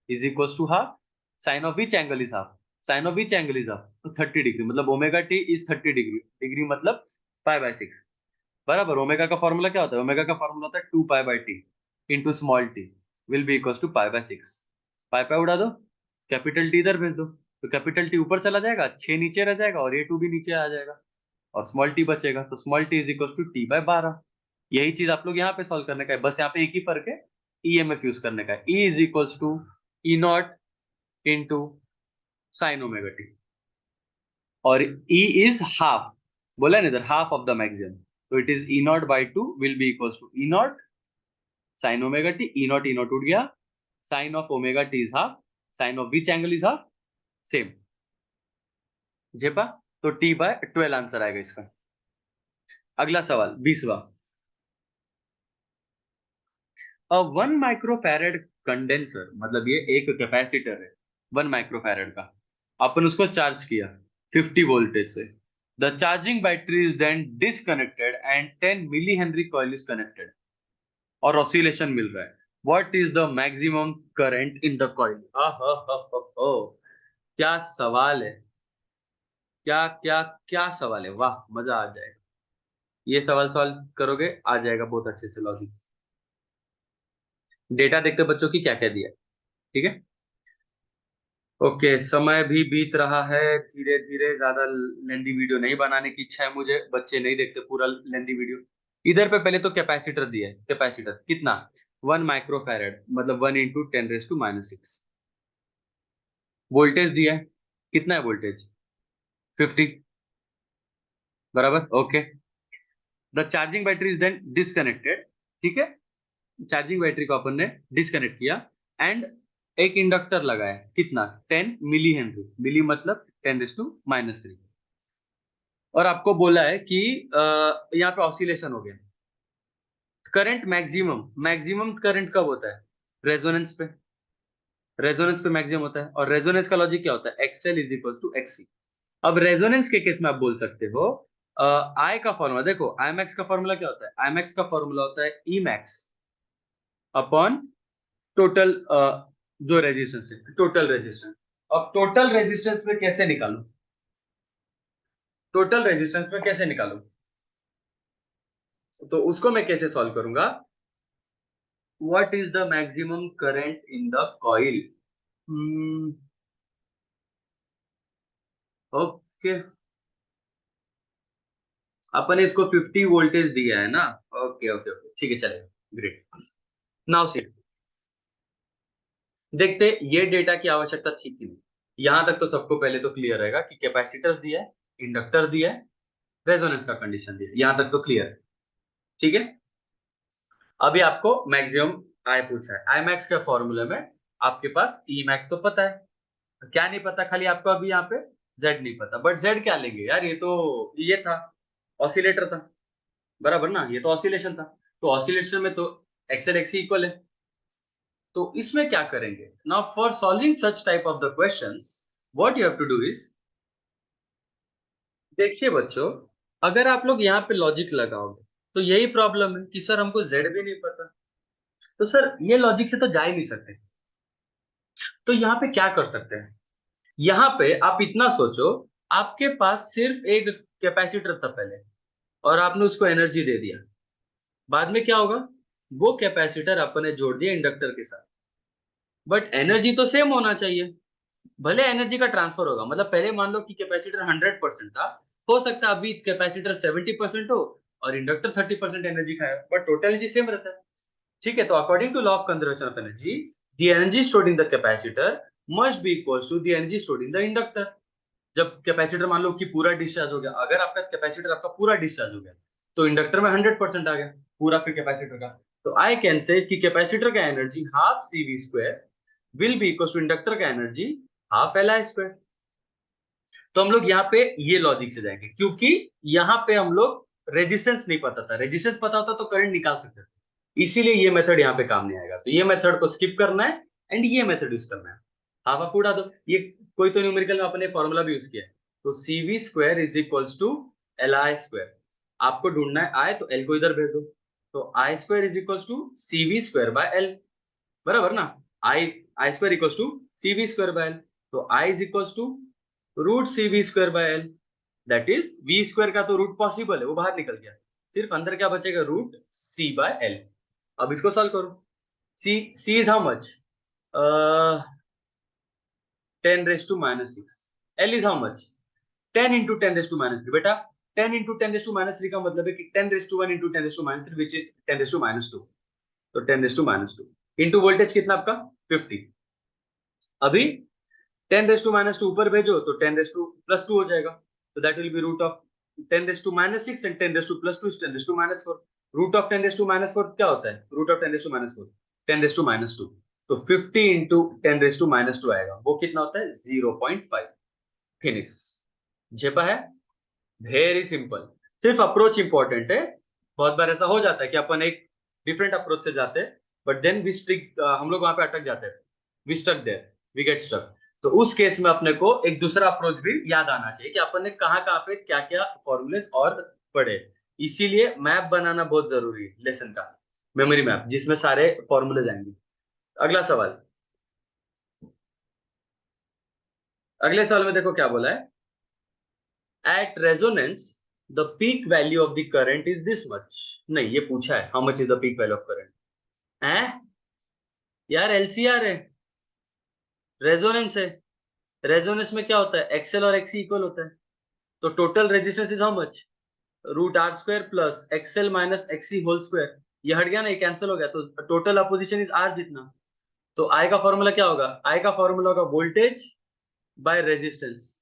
is equals to half, sine of which angle is half, sine of which angle is half, तो 30 degree, मतलब omega T is 30 degree, degree मतलब π/6 बराबर। Omega का formula क्या होता है? ओमेगा का फॉर्मूला होता है 2π/t into small T will be equals to π/6। Pi उड़ा दो, कैपिटल टी इधर भेज दो, तो कैपिटल टी ऊपर चला जाएगा, 6 नीचे रह जाएगा और ये 2 भी नीचे आ जाएगा और स्मॉल टी बचेगा, तो small t is equal to t/12। यही चीज आप लोग यहाँ पे सॉल्व करने का है, बस यहाँ पे एक ही फर्क है, ईएमएफ यूज करने का है। E is equals to E naught into sine omega T, और E इज हाफ, बोला ना इधर हाफ ऑफ द मैक्सिमम, तो it is E0/2 will be equals to E0 sine omega T, E0 E0 उठ गया, sine of omega T is half, sine of which angle is half, same. जेपा, तो t/12 answer आएगा इसका। अगला सवाल 20वां। अ 1 microfarad condenser, मतलब ये एक कैपेसिटर है 1 माइक्रोफैरेड का, अपन उसको चार्ज किया 50 वोल्टेज से। The charging battery is then disconnected and 10 milli henry coil is connected और ऑसिलेशन मिल रहा है। What is the maximum current in the coil? क्या सवाल है, क्या क्या क्या सवाल है, वाह मजा आ जाएगा। ये सवाल सॉल्व करोगे आ जाएगा बहुत अच्छे से लॉजिक। डेटा देखते बच्चों की क्या क्या दिया, ठीक है। ओके, समय भी बीत रहा है धीरे धीरे, ज्यादा लेंदी वीडियो नहीं बनाने की इच्छा है मुझे, बच्चे नहीं देखते पूरा लेंदी वीडियो। इधर पे पहले तो कैपेसिटर दिया है, कैपेसिटर कितना 1 माइक्रोफैरेड मतलब 1 इंटू 10⁻⁻⁶। वोल्टेज दिया है, कितना है वोल्टेज 50, बराबर okay. The charging battery is then disconnected, ठीक है, चार्जिंग बैटरी को अपन ने डिसकनेक्ट किया एंड एक इंडक्टर लगाया कितना 10 मिली हेनरी, मिली मतलब 10⁻³ और आपको बोला है कि यहाँ पे ऑसिलेशन हो गया। करंट मैक्सिमम, मैक्सिमम करंट कब होता है? रेजोनेंस पे, रेजोनेंस पे मैक्सिमम होता है, और रेजोनेंस का लॉजिक क्या होता है? XL is equal to XC. अब रेजोनेंस के केस में आप बोल सकते हो आई का फॉर्मूला देखो, आई मैक्स का फॉर्मूला क्या होता है? आई मैक्स का फॉर्मूला होता है ई मैक्स अपॉन टोटल, जो रेजिस्टेंस है टोटल रेजिस्टेंस। अब टोटल रेजिस्टेंस में कैसे निकालू, टोटल रेजिस्टेंस में कैसे निकालू, तो उसको मैं कैसे सॉल्व करूंगा? What is the maximum current in the coil? Okay, अपन इसको 50 वोल्टेज दिया है ना, ओके ओके ओके ठीक है चलेगा, ग्रेट। नाउ सी, देखते ये डेटा की आवश्यकता थी कि नहीं। यहां तक तो सबको पहले तो क्लियर रहेगा कि कैपेसिटर दिया है, इंडक्टर दिया है, रेजोनेंस का कंडीशन दिया है, यहां तक तो क्लियर है, ठीक है। अभी आपको मैक्सिमम आई पूछा है, आई मैक्स के फॉर्मूले में आपके पास ई मैक्स तो पता है, क्या नहीं पता खाली आपको अभी यहाँ पे जेड नहीं पता, बट जेड क्या लेंगे यार, ये तो ये था ऑसिलेटर था, बराबर ना, ये तो ऑसिलेशन था, तो ऑसिलेशन में तो एक्सएल एक्सी इक्वल है। तो इसमें क्या करेंगे now for solving such type of the questions, what you have to do is, देखिए बच्चों, अगर आप लोग यहाँ पे लॉजिक लगाओगे तो यही प्रॉब्लम है कि सर हमको जेड भी नहीं पता। तो सर ये लॉजिक से तो जा ही नहीं सकते। तो यहाँ पे क्या कर सकते हैं? यहाँ पे आप इतना सोचो, आपके पास सिर्फ एक कैपेसिटर था पहले, और आपने उसको एनर्जी दे दिया। बाद में क्या होगा? वो कैपेसिटर आपने जोड़ दिया इंडक्टर के साथ, बट एनर्जी तो सेम होना चाहिए। भले एनर्जी का ट्रांसफर होगा, मतलब पहले मान लो कि कैपेसिटर 100% था, हो सकता है अभी कैपेसिटर 70% हो और इंडक्टर 30% एनर्जी खाए, बट टोटल एनर्जी सेम रहता है। ठीक है, तो according to law of conservation of energy, the energy stored in the capacitor must be equals to the energy stored in the inductor. जब कैपेसिटर मान लो कि पूरा डिस्चार्ज हो गया, अगर आपका कैपेसिटर आपका पूरा डिस्चार्ज हो गया, तो इंडक्टर में 100% आ गया पूरा फिर कैपेसिटर का। तो आई कैन से कि कैपेसिटर का energy half C V square will be equal to inductor का energy half L I square. तो हम लोग यहाँ पे ये लॉजिक से जाएंगे, क्योंकि यहाँ पे हम लोग रेजिस्टेंस नहीं पता था, रेजिस्टेंस पता होता तो करंट निकाल सकते थे, इसीलिए ये मेथड यहाँ पे काम नहीं आएगा। तो ये मेथड को स्किप करना है एंड ये मेथड यूज करना है। हाफ हाफ उड़ा दो, ये कोई तो न्यूमेरिकल में अपने फॉर्मूला भी यूज किया है। तो C V square is equals to L I square. आपको ढूंढना है आई, तो एल को इधर भेज दो। तो I square is equals to C V square by L, बराबर ना? I I square equals to C V square by L. तो I is equals to root C V square by L. That is V square का तो root possible है, वो बाहर निकल गया, सिर्फ अंदर क्या बचेगा? Root C by L. अब इसको सॉल्व करो। C is how much? 10⁻⁻⁶। L is how much? 10 × 10⁻³ बेटा। 10 × 10⁻³ का मतलब है कि 10⁻1 × 10⁻³ विच इज 10⁻²। तो 10⁻²। इंटू वोल्टेज कितना आपका? 50। अभी 10⁻² ऊपर भेजो तो 10⁻+2 हो जाएगा। तो that will be root of 10⁻⁻⁶ and 10⁻+2 is 10⁻⁴। Root of 10⁻⁴ क्या होता है? Root of 10⁻⁴ 10⁻²। तो 50 इंटू 10⁻² आएगा, वो कितना होता है? 0.5। फिनिश। झेपा है? Very simple. सिर्फ अप्रोच इंपॉर्टेंट है। बहुत बार ऐसा हो जाता है कि अपन एक डिफरेंट अप्रोच से जाते हैं, बट देन वी स्टिक, हम लोग वहां पे अटक जाते हैं, we stuck there, we get stuck. तो उस केस में अपने को एक दूसरा अप्रोच भी याद आना चाहिए कि अपन ने कहाँ पे क्या क्या फॉर्मूले और पढ़े। इसीलिए मैप बनाना बहुत जरूरी है लेसन का, मेमोरी मैप जिसमें सारे फॉर्मूले जाएंगे। अगला सवाल। अगले सवाल में देखो क्या बोला है। At resonance the peak value of the current is this much. नहीं, ये पूछा है how much is the peak value of current. है यार, एलसीआर है, रेजोनेंस है। रेजोनेंस में क्या होता है? एक्सएल और एक्सी इक्वल होता है। तो total resistance is how much? Root R square plus XL minus XC whole square. ये हट गया ना, ये कैंसिल हो गया, तो टोटल अपोजिशन इज आर जितना। तो आई का फॉर्मूला क्या होगा? आई का फॉर्मूला होगा voltage by resistance.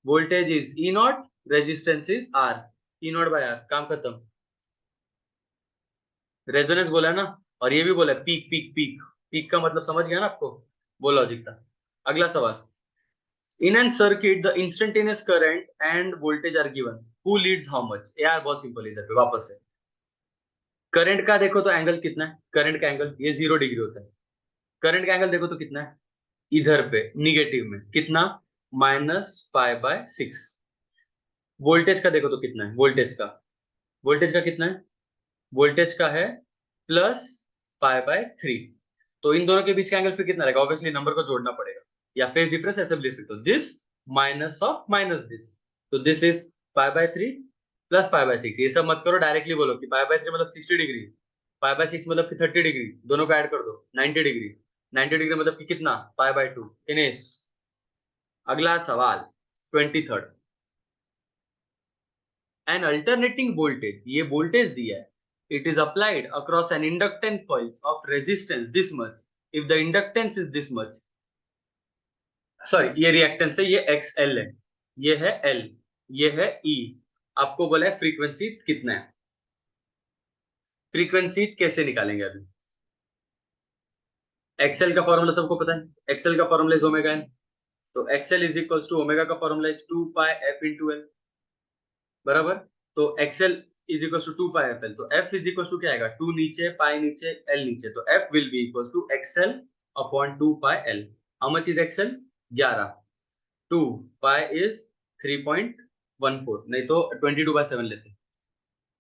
Voltage is E naught, resistance is R, E naught by R, काम खत्म। रेजोनेंस बोला है ना, और ये भी बोला है पीक पीक पीक। पीक का मतलब समझ गया ना आपको? वो लॉजिक था। अगला सवाल। In an circuit the instantaneous current and voltage are given, who leads how much? यार बहुत सिंपल है, इधर पे वापस है। करंट का देखो तो एंगल कितना है? करंट का एंगल ये 0 डिग्री होता है। करंट का एंगल देखो तो कितना है? इधर पे निगेटिव में कितना? -π/6। वोल्टेज का देखो तो कितना है? वोल्टेज का कितना है? वोल्टेज का है +π/3। तो इन दोनों के बीच का एंगल फिर कितना रहेगा? ऑब्वियसली नंबर को जोड़ना पड़ेगा, या फेज डिफरेंस ऐसे भी लिख सकते हो, this minus of minus this. तो दिस इज π/3 प्लस π/6। ये सब मत करो, डायरेक्टली बोलो कि π/3 मतलब 60 डिग्री, π/6 मतलब कि 30 डिग्री, दोनों को ऐड कर दो 90 डिग्री। 90 डिग्री मतलब कि कितना? π/2। फिनिश। अगला सवाल 23rd। एन अल्टरनेटिंग वोल्टेज, ये वोल्टेज दिया है, it is applied across N inductance coil of resistance this much if the inductance is this much. Sorry, ये रिएक्टेंस है, ये एक्स एल है, ये है एल, ये है ई। आपको बोला है फ्रीक्वेंसी कितना है। फ्रीक्वेंसी कैसे निकालेंगे अभी? एक्सएल का फॉर्मूला सबको पता है, एक्सएल का फॉर्मूला इज ओमेगा एन। तो XL is equals to omega का formula is 2πf into L, बराबर। तो XL is equals to 2πfl, तो एफ इज इक्वल्स टू क्या आएगा? 2 नीचे, पाई नीचे, एल नीचे, तो F will be equals to XL upon 2πl। How much is XL? 11। 2 pi is 3.14, नहीं तो 22/7 लेते।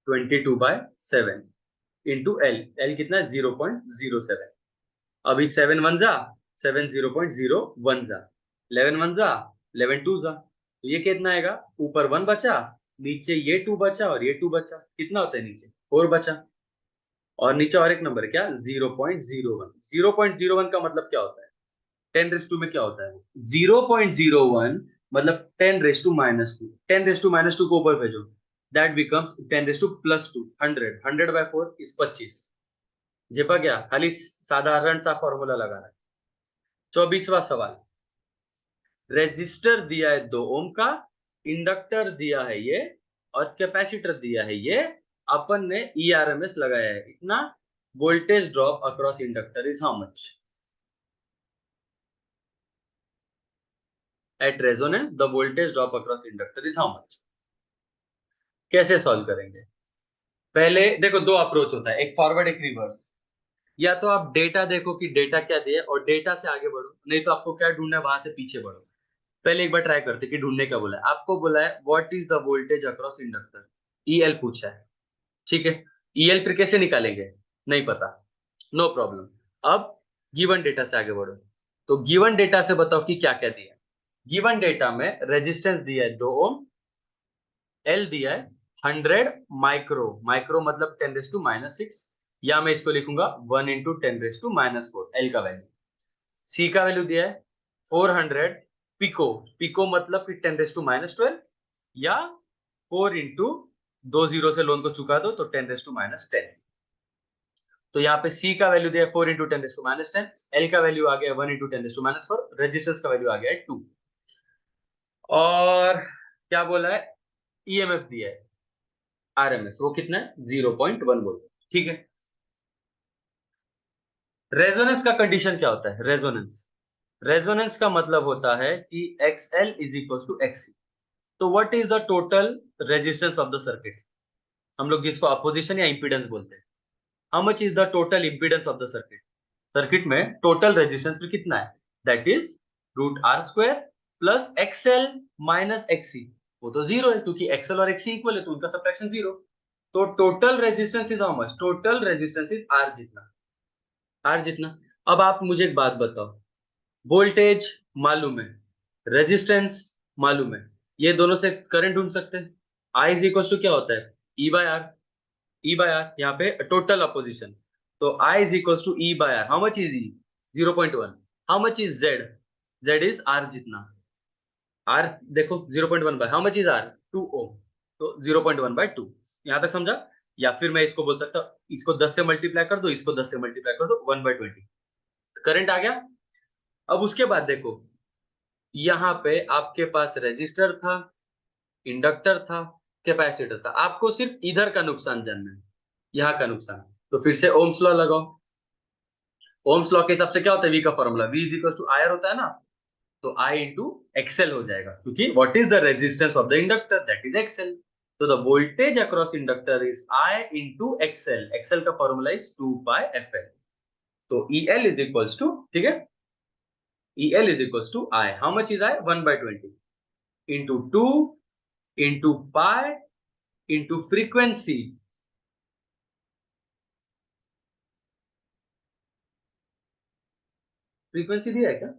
22/7 इंटू एल, एल कितना है 0.07। अभी 7 वन जा 7, 0.01 जा, 11 वन जा 11 टू जा, तो ये कितना आएगा, ऊपर 1 बचा, नीचे ये 2 बचा और ये 2 बचा, कितना होता है नीचे 4 बचा, और नीचे और एक नंबर क्या 0.01। 0.01 का मतलब क्या होता है, 10 रेस टू में क्या होता है 0.01 मतलब 10 रेस टू -2, 10 रेस टू को ऊपर भेजो, that becomes 10 raise to +2, 100, 100/4 is 25। जेपा क्या, खाली साधारण सा फॉर्मूला लगा है। 24वां सवाल, रेजिस्टर दिया है 2 ओम का, इंडक्टर दिया है ये, और कैपेसिटर दिया है ये, अपन ने ERMS लगाया है इतना, voltage drop across inductor is how much. Eight resonance the voltage drop across inductor is how much. कैसे सॉल्व करेंगे, पहले देखो दो अप्रोच होता है, एक फॉरवर्ड एक रिवर्स। या तो आप डेटा देखो कि डेटा क्या दिया और डेटा से आगे बढ़ो, नहीं तो आपको क्या ढूंढना है वहां से पीछे बढ़ो। पहले एक बार ट्राई करते कि ढूंढने का बोला है, आपको बोला है what is the voltage across inductor, EL पूछा है, ठीक है। EL फिर कैसे निकालेंगे, नहीं पता, नो प्रॉब्लम। अब गिवन डेटा से आगे बढ़ो, तो गिवन डेटा से बताओ कि क्या क्या दिया है। गिवन डेटा में रेजिस्टेंस दिया है 2 ओम, एल दिया है 100 माइक्रो, माइक्रो मतलब 10⁻⁻⁶, या मैं इसको लिखूंगा 1 इंटू 10⁻⁴ एल का वैल्यू। सी का वैल्यू दिया है 400 पिको, पिको मतलब कि 10⁻12, या 4 इंटू 2 जीरो से लोन को चुका दो तो 10⁻10। तो यहाँ पे सी का वैल्यू दिया है 4 इंटू 10⁻10, एल का वैल्यू आ गया 1 इंटू 10⁻4, रेजिस्टेंस का वैल्यू आ गया है 2, और क्या बोला है EMF दिया है RMS, वो कितना है 0.1 वोल्ट, ठीक है। रेजोनेंस का कंडीशन क्या होता है, रेजोनेंस, रेजोनेंस का मतलब होता है कि XL is equal to XC। तो what is the total resistance of the circuit, हम लोग जिसको अपोजिशन या इंपीडेंस बोलते हैं। How much is the total impedance of the circuit, circuit में टोटल रेजिस्टेंस में कितना है, that is √R² plus XL minus XC। वो तो जीरो है क्योंकि XL और XC इक्वल है, तो उनका सब्ट्रैक्शन जीरो। तो total resistance is how much, total resistance is R जितना, R जितना। अब आप मुझे एक बात बताओ, वोल्टेज मालूम है, रेजिस्टेंस मालूम है, ये दोनों से करंट ढूंढ सकते हैं। आई इज इक्वल टू क्या होता है E/R, E/R यहाँ पे टोटल अपोजिशन, तो I is equal to E/R। How much is E, 0.1। How much is Z, Z is R जितना, R देखो 0.1 by how much is R, 2 ohm, तो 0.1/2। यहां तक समझा, या फिर मैं इसको बोल सकता हूं, इसको 10 से मल्टीप्लाई कर दो, इसको 10 से मल्टीप्लाई कर दो, 1/20 करंट आ गया। अब उसके बाद देखो, यहाँ पे आपके पास रेजिस्टर था, इंडक्टर था, कैपेसिटर था, आपको सिर्फ इधर का नुकसान जानना है, यहाँ का नुकसान। तो फिर से ओम्स लॉ लगाओ, ओम्स लॉ के हिसाब से क्या होता है, वी का formula V is equal to IR होता है ना, तो I इंटू XL हो जाएगा, क्योंकि what is the resistance of the inductor, that is XL। तो the voltage across inductor is I into XL, XL का फॉर्मूला इज 2πfL। तो EL इज इक्वल टू, ठीक है, EL is equal to I, how much is I, 1/20 into 2 into pi into frequency. Frequency दिया है क्या,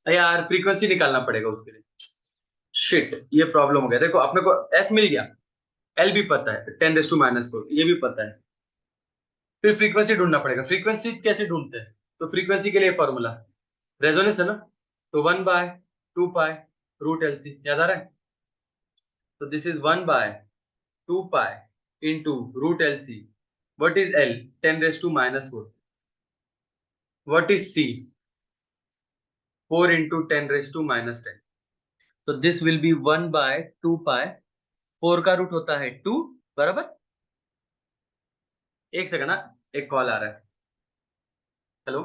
यार frequency निकालना पड़ेगा उसके लिए, शिट ये प्रॉब्लम हो गया। देखो अपने को F मिल गया, L भी पता है 10⁻⁴ ये भी पता है, फिर फ्रीक्वेंसी ढूंढना पड़ेगा। फ्रीक्वेंसी कैसे ढूंढते हैं, तो फ्रीक्वेंसी के लिए फॉर्मूला रेजोनेंस है ना, तो 1/2π√LC, याद आ रहा है, तो this is 1/2π into √LC। What is L, 10⁻⁴। What is C, 4 into 10⁻⁻10। तो दिस विल बी 1/2π, 4 का रूट होता है 2, बराबर। एक सेकंड ना, एक कॉल आ रहा है, हेलो,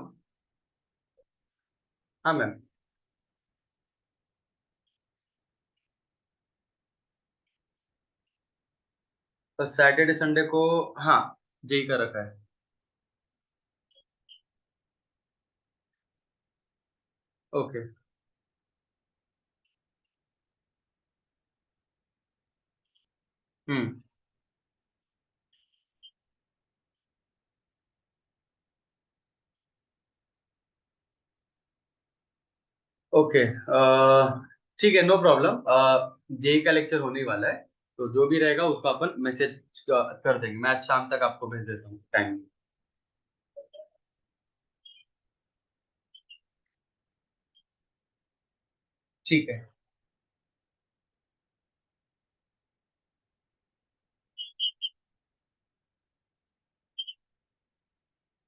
हाँ मैम। तो सैटरडे संडे को, हाँ, जेई का रखा है। ओके। हम्म। ओके। ठीक है, नो प्रॉब्लम। जेई का लेक्चर होने ही वाला है, तो जो भी रहेगा उसको अपन मैसेज कर देंगे। मैं आज शाम तक आपको भेज देता हूँ टाइम। ठीक है।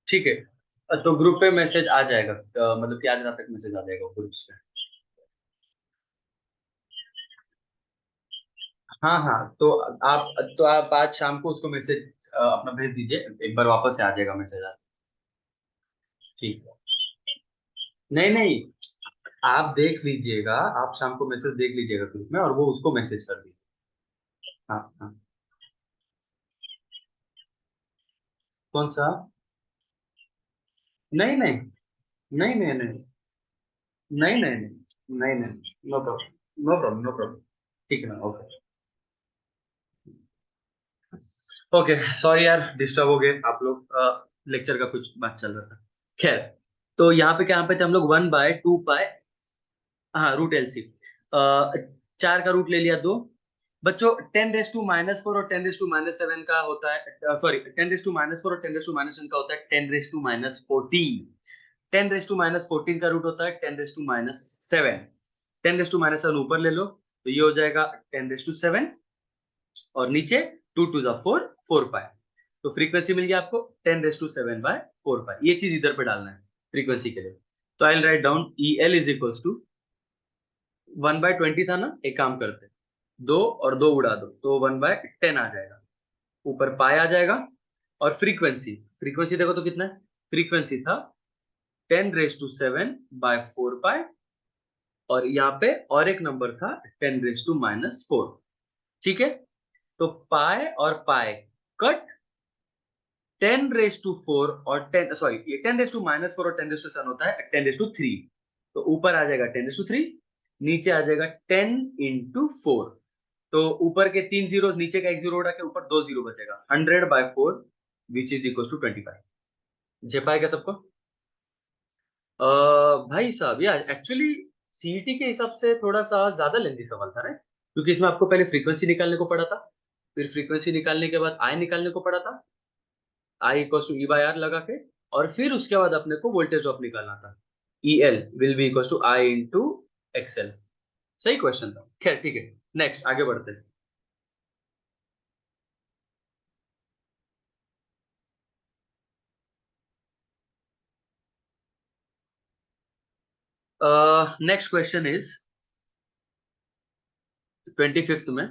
ठीक है। तो ग्रुप पे मैसेज आ जाएगा, मतलब कि आज रात तक मैसेज आ जाएगा ग्रुप पे। हाँ हाँ, तो आप आज शाम को उसको मैसेज अपना भेज दीजिए, एक बार वापस से आ जाएगा मैसेज आज। ठीक है। नहीं नहीं, आप देख लीजिएगा, आप शाम को मैसेज देख लीजिएगा ग्रुप में, और वो उसको मैसेज कर दीजिए। हाँ हाँ। कौन सा? नहीं नहीं नहीं नहीं नहीं नहीं नहीं नहीं नहीं नहीं, no problem, no problem, no problem. ठीक है ना, ओके। ओके, सॉरी यार, डिस्टर्ब हो गए आप लोग। लेक्चर का कुछ बात चल रहा था। खैर, तो यहाँ पे क्या पे थे हम लोग? 1/2 पाई। हाँ, रूट एलसी। चार का रूट ले लिया दो। बच्चों, 10⁻⁻4 और 10⁻⁻7 का होता है, सॉरी, 10⁻⁻4 और 10⁻⁻7 का होता है 10⁻⁻14। 10⁻⁻14 का रूट होता है 10⁻⁻7। 10⁻⁻7 ऊपर ले लो, तो ये हो जाएगा 10⁻7, और नीचे 2 2 4, 4 पाई। तो फ्रीक्वेंसी मिल गया आपको 10⁻7/4 पाई। ये चीज इधर पे डालना है फ्रीक्वेंसी के लिए। तो I write down E L is equals to 1/20 था ना, एक काम करते, दो और दो उड़ा दो, तो 1/10 आ जाएगा। ऊपर पाई आ जाएगा। और फ्रीक्वेंसी, फ्रीक्वेंसी देखो तो कितना है? फ्रीक्वेंसी था 10⁻7/4 पाई। और यहाँ पे और एक नंबर था 10⁻⁻4। ठीक है। तो पाई और पाई कट, 10⁻4 और 10, सॉरी, ये 10⁻⁻4 और 10⁻7 होता है 10⁻3। तो ऊपर आ जाएगा 10⁻3, नीचे आ जाएगा 10 × 4। तो ऊपर के तीन जीरो, नीचे का एक जीरो उड़ा के ऊपर दो जीरो बचेगा। 100/4 विच इज इक्वल टू 25। जे पाएगा सबको? भाई साहब, यार एक्चुअली सीईटी के हिसाब से थोड़ा सा ज्यादा लेंथी सवाल था ना, क्योंकि इसमें आपको पहले फ्रीक्वेंसी निकालने को पड़ा था, फिर फ्रीक्वेंसी निकालने के बाद आई निकालने को पड़ा था, आई इक्वल टू E/R लगा के, और फिर उसके बाद अपने को वोल्टेज ड्रॉप निकालना था। EL will be equal to I into XL. सही क्वेश्चन था। खैर ठीक है, नेक्स्ट आगे बढ़ते हैं। नेक्स्ट क्वेश्चन इज 25th में,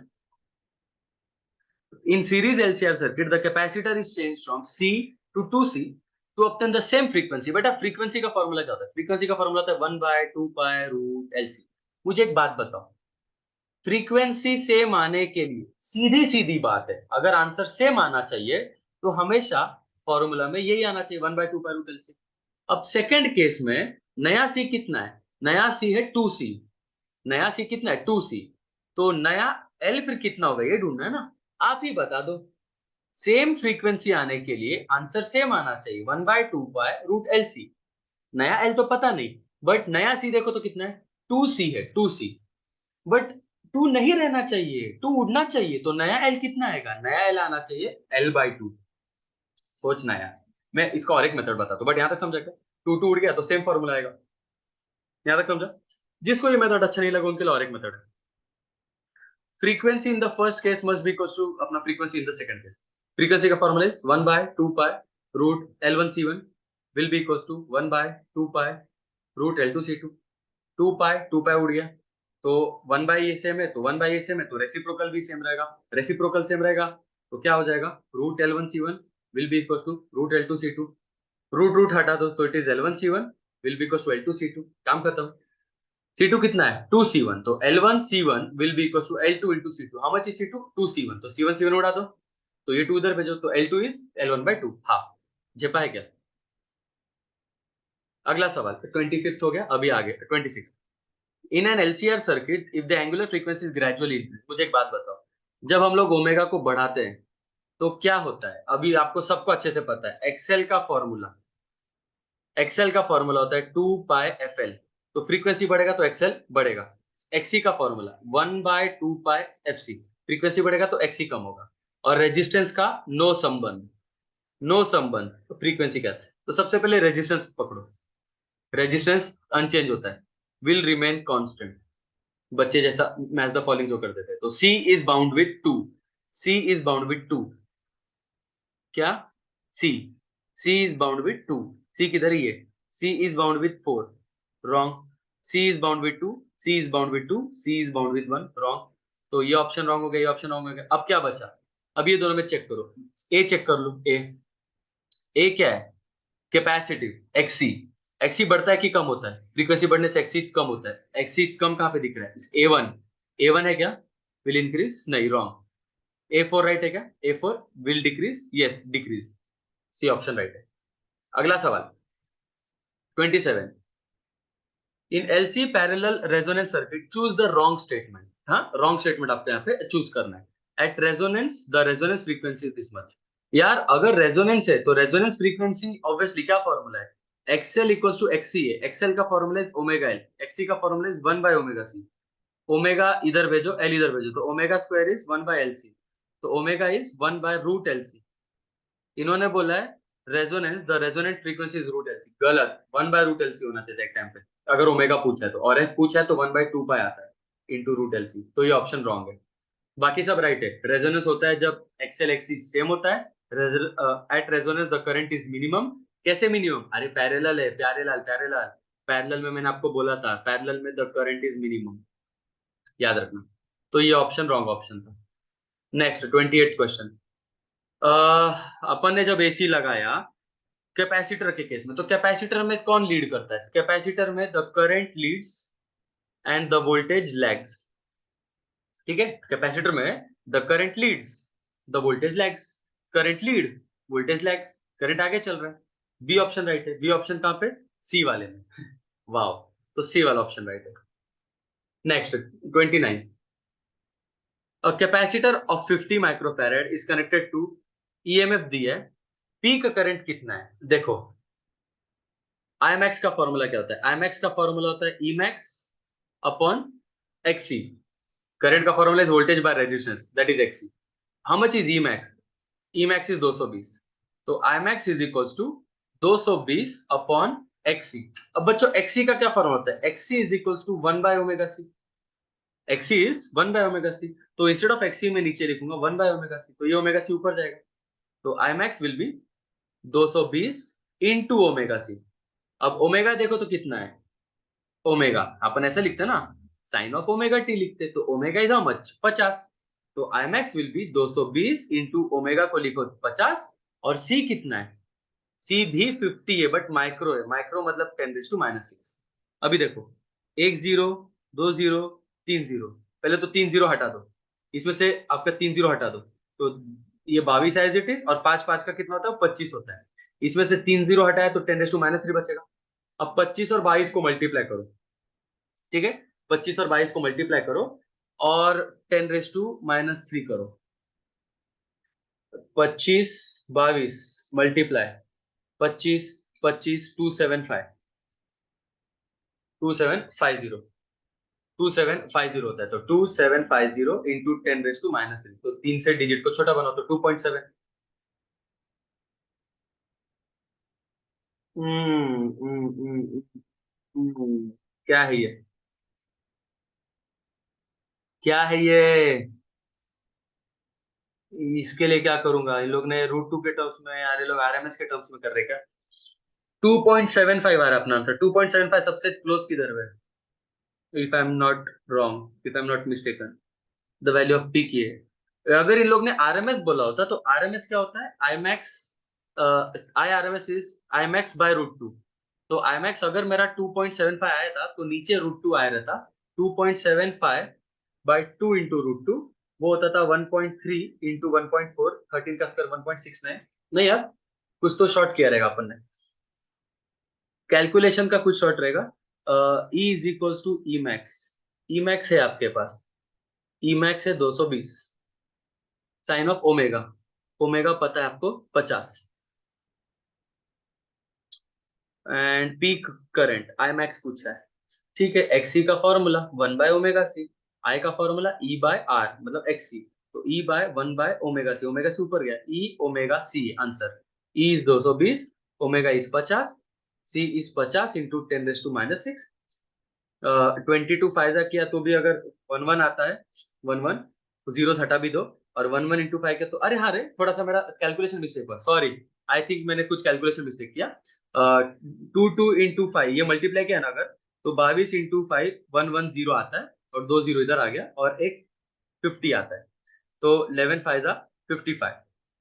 in series LCR circuit the capacitor is changed from C to 2C to obtain the same frequency। बेटा, फ्रीक्वेंसी का फॉर्मूला क्या होता है? फ्रीक्वेंसी का फॉर्मूला होता है 1/2 पाई रूट LC। मुझे एक बात बताओ, फ्रीक्वेंसी सेम आने के लिए सीधी सीधी बात है, अगर आंसर सेम आना चाहिए तो हमेशा फॉर्मूला में यही आना चाहिए, 1/2 पाई रूट LC। अब सेकंड केस में नया सी कितना है? नया सी है 2C। नया सी कितना है? 2C। तो नया एल फिर कितना होगा, ये ढूंढना है ना। आप ही बता दो। सेम फ्रीक्वेंसी आने के लिए आंसर सेम आना चाहिए, 1/2 पाई रूट LC। नया एल तो पता नहीं, बट नया सी देखो तो कितना है? 2C है, 2C। बट टू नहीं रहना चाहिए, टू उड़ना चाहिए, तो नया एल कितना आएगा? नया एल आना चाहिए L/2। सोचना यार। मैं इसका और एक मेथड बताता हूँ, बट यहां तक समझा क्या? टू टू उड़ गया तो सेम फॉर्मूला आएगा। यहां तक समझा? जिसको ये मेथड अच्छा नहीं लगा उनके लिए और एक मेथड है। Frequency in the first case must be equal to अपना frequency in the second case. Frequency का formula is 1/2 pi root L1C1 will be equal to 1/2 pi root L2C2। 2 pi, 2 pi उड़ गया, तो 1/, ये सेम है तो 1/, ये सेम है तो रेसिप्रोकल भी सेम रहेगा। रेसिप्रोकल सेम रहेगा तो क्या हो जाएगा? Root L1C1 will be equal to root L2C2। Root root हटा दो, तो it is L1C1 will be equal to L2C2। काम खत्म। C2 कितना है? 2C1, तो L1C1 will be equal to L2 × C2। How much is C2? 2C1, तो C1 C1 उड़ा दो, तो ये 2 इधर भेजो, तो L2 इज L1/2 हाफ। जेपा है क्या? अगला सवाल 25th हो गया, अभी आगे 26। In an LCR circuit if the angular frequency is gradually increase, मुझे एक बात बताओ, जब हम लोग ओमेगा को बढ़ाते हैं तो क्या होता है? अभी आपको सबको अच्छे से पता है, एक्सएल का फॉर्मूला होता है 2 पाई एफ एल। तो फ्रीक्वेंसी बढ़ेगा तो एक्सएल बढ़ेगा। एक्सी का फॉर्मूला 1/2 पाई एफ सी, फ्रीक्वेंसी बढ़ेगा तो एक्सी कम होगा। और रेजिस्टेंस का नो संबंध, नो संबंध, तो फ्रीक्वेंसी क्या है? तो सबसे पहले रेजिस्टेंस पकड़ो, रेजिस्टेंस अनचेंज होता है, विल रिमेन कांस्टेंट। बच्चे जैसा मैच द फॉलोइंग जो करते थे, तो C is bound with two, C is bound with two, क्या? C, C is bound with two, C किधर ही है? C is bound with 4, wrong. C is bound with two, C is bound with two, C is bound with 1, wrong. तो ये option wrong हो गया, ये option wrong हो गया। अब क्या बचा? अब ये दोनों में चेक करो, ए चेक कर लो। ए क्या है? Capacitive XC. एक्सी बढ़ता है कि कम होता है? फ्रीक्वेंसी बढ़ने से एक्सी कम होता है। एक्सी कम कहां पे दिख रहा है? ए वन, ए वन है क्या? विल इंक्रीज, नहीं, रॉन्ग। ए फोर राइट है क्या? A four will decrease, yes decrease, C option right है। अगला सवाल 27। In LC parallel resonance circuit choose the wrong statement. हाँ, रॉन्ग स्टेटमेंट आपको यहाँ पे चूज करना है। At resonance the resonance frequency this much. यार अगर रेजोनेंस है तो रेजोनेंस फ्रीक्वेंसी ऑब्वियसली क्या फॉर्मूला है? एक्सएल इक्वल्स टू एक्सी है। एक्सएल का formula is omega L, XC का फॉर्मूला इज 1/ओमेगा सी। ओमेगा इधर भेजो, एल इधर भेजो, तो ओमेगा स्क्वायर इज 1/एल सी, तो ओमेगा इज 1/√एल सी। इन्होंने बोला है resonance the resonant frequency is root LC, गलत। 1/√एलसी होना चाहिए एक टाइम पे, अगर ओमेगा पूछा है तो। और एफ पूछा है तो 1/2 पाई आता है इंटू रूट एलसी, तो ये ऑप्शन रॉन्ग है। बाकी सब राइट है। रेजोनेंस होता है जब एक्सएल एक्सिस सेम होता है। At resonance the current is minimum. कैसे मिनिमम? अरे पैरेलल है, प्यारे लाल, प्यारे लाल। पैरेलल में मैंने आपको बोला था, पैरेलल में द करंट इज मिनिमम, याद रखना। तो ये ऑप्शन रॉन्ग ऑप्शन था। Next 28 question. अपन ने जब एसी लगाया कैपेसिटर के केस में, तो कैपेसिटर में कौन लीड करता है? कैपेसिटर में the current leads and the voltage lags. ठीक है, कैपेसिटर में the current leads, the voltage lags. Current lead, voltage lags, current आगे चल रहा है। बी ऑप्शन राइट है। बी ऑप्शन कहां पे? सी वाले में। वाओ, तो सी वाला ऑप्शन राइट है। Next 29। A capacitor of 50 microfarad is connected to, EMF दी है, पीक करंट कितना है? देखो, आईमैक्स का फॉर्मूला क्या होता है? आईमैक्स का फॉर्मूला होता है ईमैक्स अपॉन एक्सी। करंट का formula is voltage by resistance, that is XC. How much is Emax? Emax is 220, तो Imax is equals to 220 upon XC. अब बच्चों एक्सी का क्या फॉर्मूला होता है? एक्सी इज इक्वल्स टू 1/ओमेगा सी। एक्सी इज 1/ओमेगा सी, तो इंस्टेड ऑफ एक्सी में नीचे लिखूंगा 1/ओमेगा सी, तो ये ओमेगा सी ऊपर जाएगा, तो I max will be 220 into omega C. अब ओमेगा देखो तो कितना है? ओमेगा अपन ऐसा लिखते हैं ना, साइन ऑफ ओमेगा टी लिखते, तो ओमेगा इज हाउ मच? 50। तो I max will be 220 into omega को लिखो 50, और सी कितना है? सी भी 50 है, बट माइक्रो है। माइक्रो मतलब 10⁻⁶। अभी देखो, एक जीरो, दो जीरो, तीन जीरो। पहले तो तीन जीरो हटा दो, इसमें से आपका तीन जीरो हटा दो, तो ये 22 एज इट इज, और पांच पांच का कितना होता है? 25 होता है। इसमें से तीन जीरो हटाया तो 10⁻³ बचेगा। अब 25 और 22 को मल्टीप्लाई करो, ठीक है, 25 और 22 को मल्टीप्लाई करो, और 10⁻³ करो। 25 22 मल्टीप्लाई 25 25 275, 2750, 2750 होता है, तो 2750 इंटू 10⁻³ तो तीन से डिजिट को छोटा बनाओ तो 2.7। हम्म हम्म हम्म क्या है ये? क्या है ये? इसके लिए क्या करूंगा? इन लोग ने रूट टू के टर्म्स में, यार ये लोग आरएमएस के टर्म्स में कर रहे क्या? 2.75 आ रहा है अपना आंसर। 2.75 सबसे क्लोज किधर है? If I am not wrong, if I am not mistaken, the value of P की है। अगर इन लोग ने आरएमएस बोला होता तो आरएमएस क्या होता है? I max, I R M S is I max by root 2। तो आई मैक्स अगर मेरा 2.75 आया था तो नीचे रूट 2 आया रहता। 2.75 बाई 2 इंटू रूट 2, वो होता था 1.3 इंटू 1.4, 13 का स्क्वायर 1.69। नहीं यार, कुछ तो शॉर्ट किया रहेगा अपन ने। कैलकुलेशन का कुछ शॉर्ट रहेगा, E is equals to E max. E max है आपके पास, ई मैक्स है 220 साइन ऑफ ओमेगा। ओमेगा पता है आपको 50, and peak current I max पूछा है। ठीक है, एक्सी का फॉर्मूला 1/ओमेगा सी, आई का फॉर्मूला ई बाय आर मतलब एक्सी, तो ई बाय 1/ओमेगा सी, ओमेगा सी ऊपर गया, E omega C answer. E is 220, omega is 50, C is 50 into 10⁻⁻6। 22 फायदा किया तो भी अगर 1 1 आता है, 1 1 जीरो हटा भी दो, और 1 1 इंटू 5 किया तो, अरे हाँ रे, थोड़ा सा मेरा कैलकुलेशन मिस्टेक हुआ, सॉरी। आई थिंक मैंने कुछ कैलकुलेशन मिस्टेक किया। 2 2 इंटू 5 ये मल्टीप्लाई किया ना अगर, तो 22 इंटू 5 110 आता है, और 2 0 इधर आ गया, और एक 50 आता है, तो 11 फाइजा 55,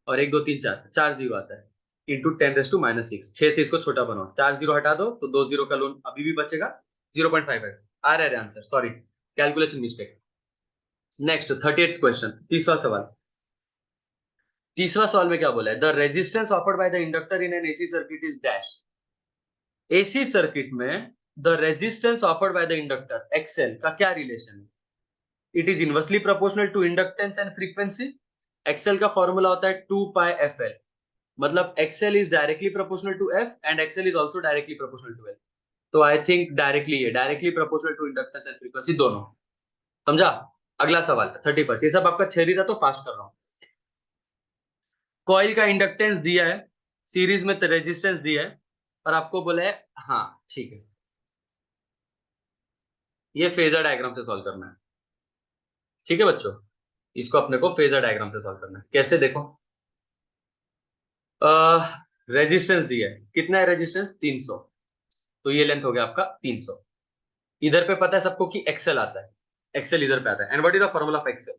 और 1 2 3 4 4 0 आता है, इंटू 10⁻⁻6। 6 से इसको छोटा बनाओ, 4 0 हटा दो तो 2 0 का लोन अभी भी बचेगा, 0.5 आ रहा है answer, sorry calculation mistake. Next 38th question, तीसरा सवाल। तीसरा सवाल में क्या बोला है, the resistance offered by the inductor in an AC circuit is dash. AC circuit में the resistance offered by the inductor XL का क्या रिलेशन है? It is inversely proportional to inductance and frequency. XL का formula होता है 2πfl, मतलब XL is directly proportional to F and XL is also directly proportional to L. तो I think directly है, directly proportional to inductance and frequency दोनों। समझा? अगला सवाल 31, ये सब आपका थ्योरी था तो पास कर रहा हूं। कॉइल का इंडक्टेंस दिया है, सीरीज में रेजिस्टेंस दिया है, और आपको बोला है, हाँ ठीक है, ये फेजर डायग्राम से सॉल्व करना है। ठीक है बच्चों, इसको अपने को फेजर डायग्राम से सॉल्व करना है। कैसे देखो, रेजिस्टेंस दिया है, कितना है रेजिस्टेंस 300, तो ये लेंथ हो गया आपका 300। इधर पे पता है सबको कि एक्सेल आता है, एक्सेल इधर पे आता है, and what is the formula of XL.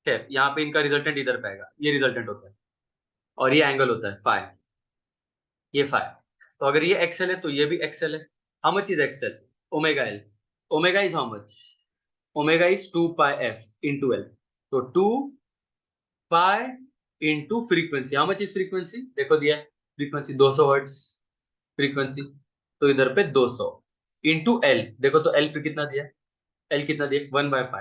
खैर यहाँ पे इनका रिजल्टेंट इधर पे आएगा, ये रिजल्टेंट होता है, और ये एंगल होता है फाइव, ये फाइव। तो अगर ये एक्सेल है तो ये भी एक्सेल है। How much is XL? Omega L. Omega is how much? Omega is 2πf into L, तो 2π into frequency. How much is frequency? देखो दिया है फ्रीक्वेंसी 200 हर्ट्ज फ्रीक्वेंसी, तो इधर पे 200 इंटू एल, देखो तो एल पे कितना दिया, एल कितना दिया 1/π,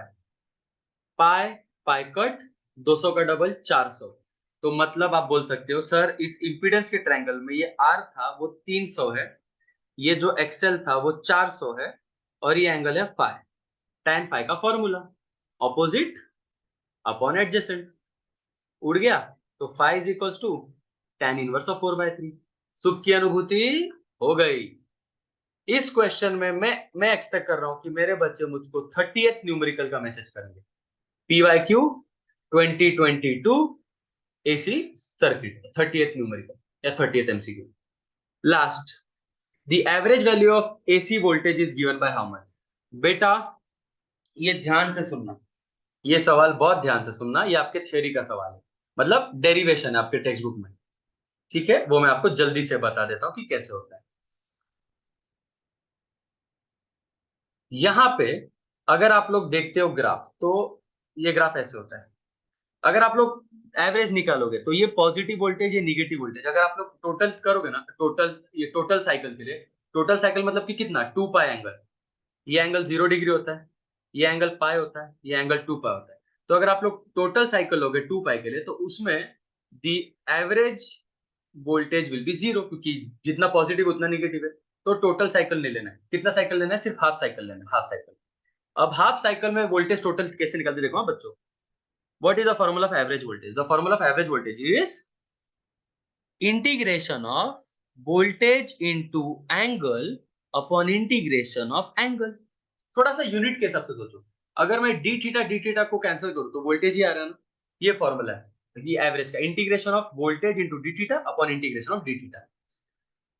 पाई पाई कट 200 का डबल 400। तो मतलब आप बोल सकते हो सर इस इंपीडेंस के ट्रायंगल में ये आर था वो 300 है, ये जो एक्सेल था वो 400 है, और ये एंगल है फाई। tan पाई का फॉर्मूला ऑपोजिट अपॉन एडजेसेंट, उड़ गया, तो phi is equals to tan inverse of 4/3। सुख की अनुभूति हो गई। इस क्वेश्चन में मैं एक्सपेक्ट कर रहा हूं कि मेरे बच्चे मुझको 30th न्यूमेरिकल का मैसेज करेंगे, PYQ 2022 AC circuit 30th numerical या 30th MCQ। Last, the average value of AC voltage is given by how much. बेटा ये ध्यान से सुनना, ये सवाल बहुत ध्यान से सुनना, ये आपके थ्योरी का सवाल है, मतलब डेरिवेशन है आपके टेक्स्ट बुक में। ठीक है, वो मैं आपको जल्दी से बता देता हूं कि कैसे होता है। यहां पे अगर आप लोग देखते हो ग्राफ, तो ये ग्राफ ऐसे होता है। अगर आप लोग एवरेज निकालोगे तो ये पॉजिटिव वोल्टेज, ये निगेटिव वोल्टेज, अगर आप लोग टोटल करोगे ना, टोटल ये टोटल साइकिल के लिए, टोटल साइकिल मतलब कि कितना 2π एंगल, ये एंगल 0 डिग्री होता है, ये एंगल पाई होता है, ये एंगल 2π होता है। तो अगर आप लोग टोटल साइकिल लोगे 2π के लिए, तो उसमें the average voltage will be 0, क्योंकि जितना पॉजिटिव उतना निगेटिव है। तो टोटल साइकिल नहीं लेना है, कितना साइकिल लेना है, सिर्फ हाफ साइकिल लेना है, हाफ साइकिल। अब हाफ साइकिल में वोल्टेज टोटल कैसे निकालते देखो हाँ बच्चों। What is the formula of average voltage? The formula of average voltage is integration of voltage into angle upon integration of angle। थोड़ा सा यूनिट के हिसाब से सोचो, अगर मैं डी थीटा को कैंसिल करूं तो वोल्टेज ही आ रहा है ना, ये फॉर्मूला है ये एवरेज का, integration of voltage into D theta upon integration of D theta.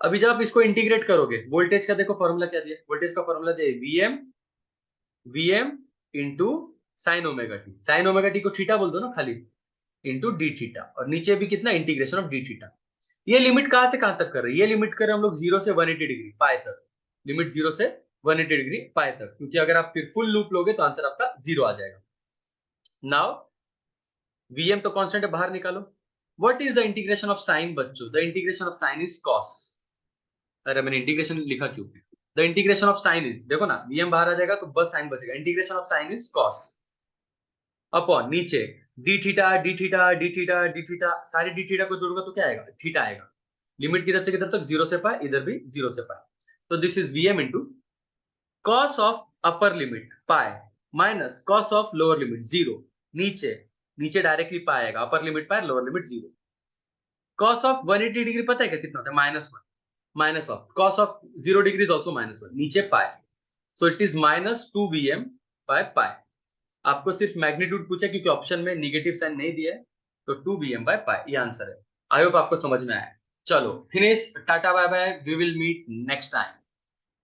अभी जब आप इसको इंटीग्रेट करोगे, वोल्टेज का देखो फॉर्मूला क्या दिया, वोल्टेज का फॉर्मूला दिया VM into sine omega T, sign omega T को थीटा बोल दो ना खाली, इंटू डी थीटा, और नीचे भी कितना इंटीग्रेशन ऑफ डी थीटा। ये लिमिट कहां से कहां तक कर रहे हैं, ये लिमिट कर रहे हैं हम लोग 0 से 180 डिग्री पाए तक, लिमिट 0 से 180 डिग्री पाए तक, क्योंकि अगर आप फिर फुल लूप लोगे तो आंसर आपका 0 आ जाएगा। नाउ वीएम तो कांस्टेंट है, बाहर निकालो। What is the integration of sine बच्चों? The integration of sine is cos. अरे मैंने इंटीग्रेशन लिखा क्यों? The integration of sine is, देखो ना वीएम बाहर आ जाएगा तो बस साइन बचेगा, integration of sine is cos upon नीचे D theta D theta D theta D theta, सारे डी थीटा को जोड़ूंगा तो क्या आएगा? थीटा आएगा। लिमिट किधर से किधर तक? जीरो से पाए, इधर भी जीरो से पाए। तो this is VM into cos of upper limit pi minus cos of lower limit zero, नीचे नीचे डायरेक्टली पाए आएगा, upper limit pi lower limit zero. Cos of 180 degree पता है क्या कितना होता है? Minus one, minus of cos of 0 degree is also minus one, नीचे pi, so it is minus two V M by pi. आपको सिर्फ मैग्नीट्यूड पूछा क्योंकि ऑप्शन में निगेटिव साइन नहीं दिया है, तो टू वी एम बाय पाए ये आंसर है। आई होप आपको समझ में आया। चलो finish, tata bye bye, we will meet next time.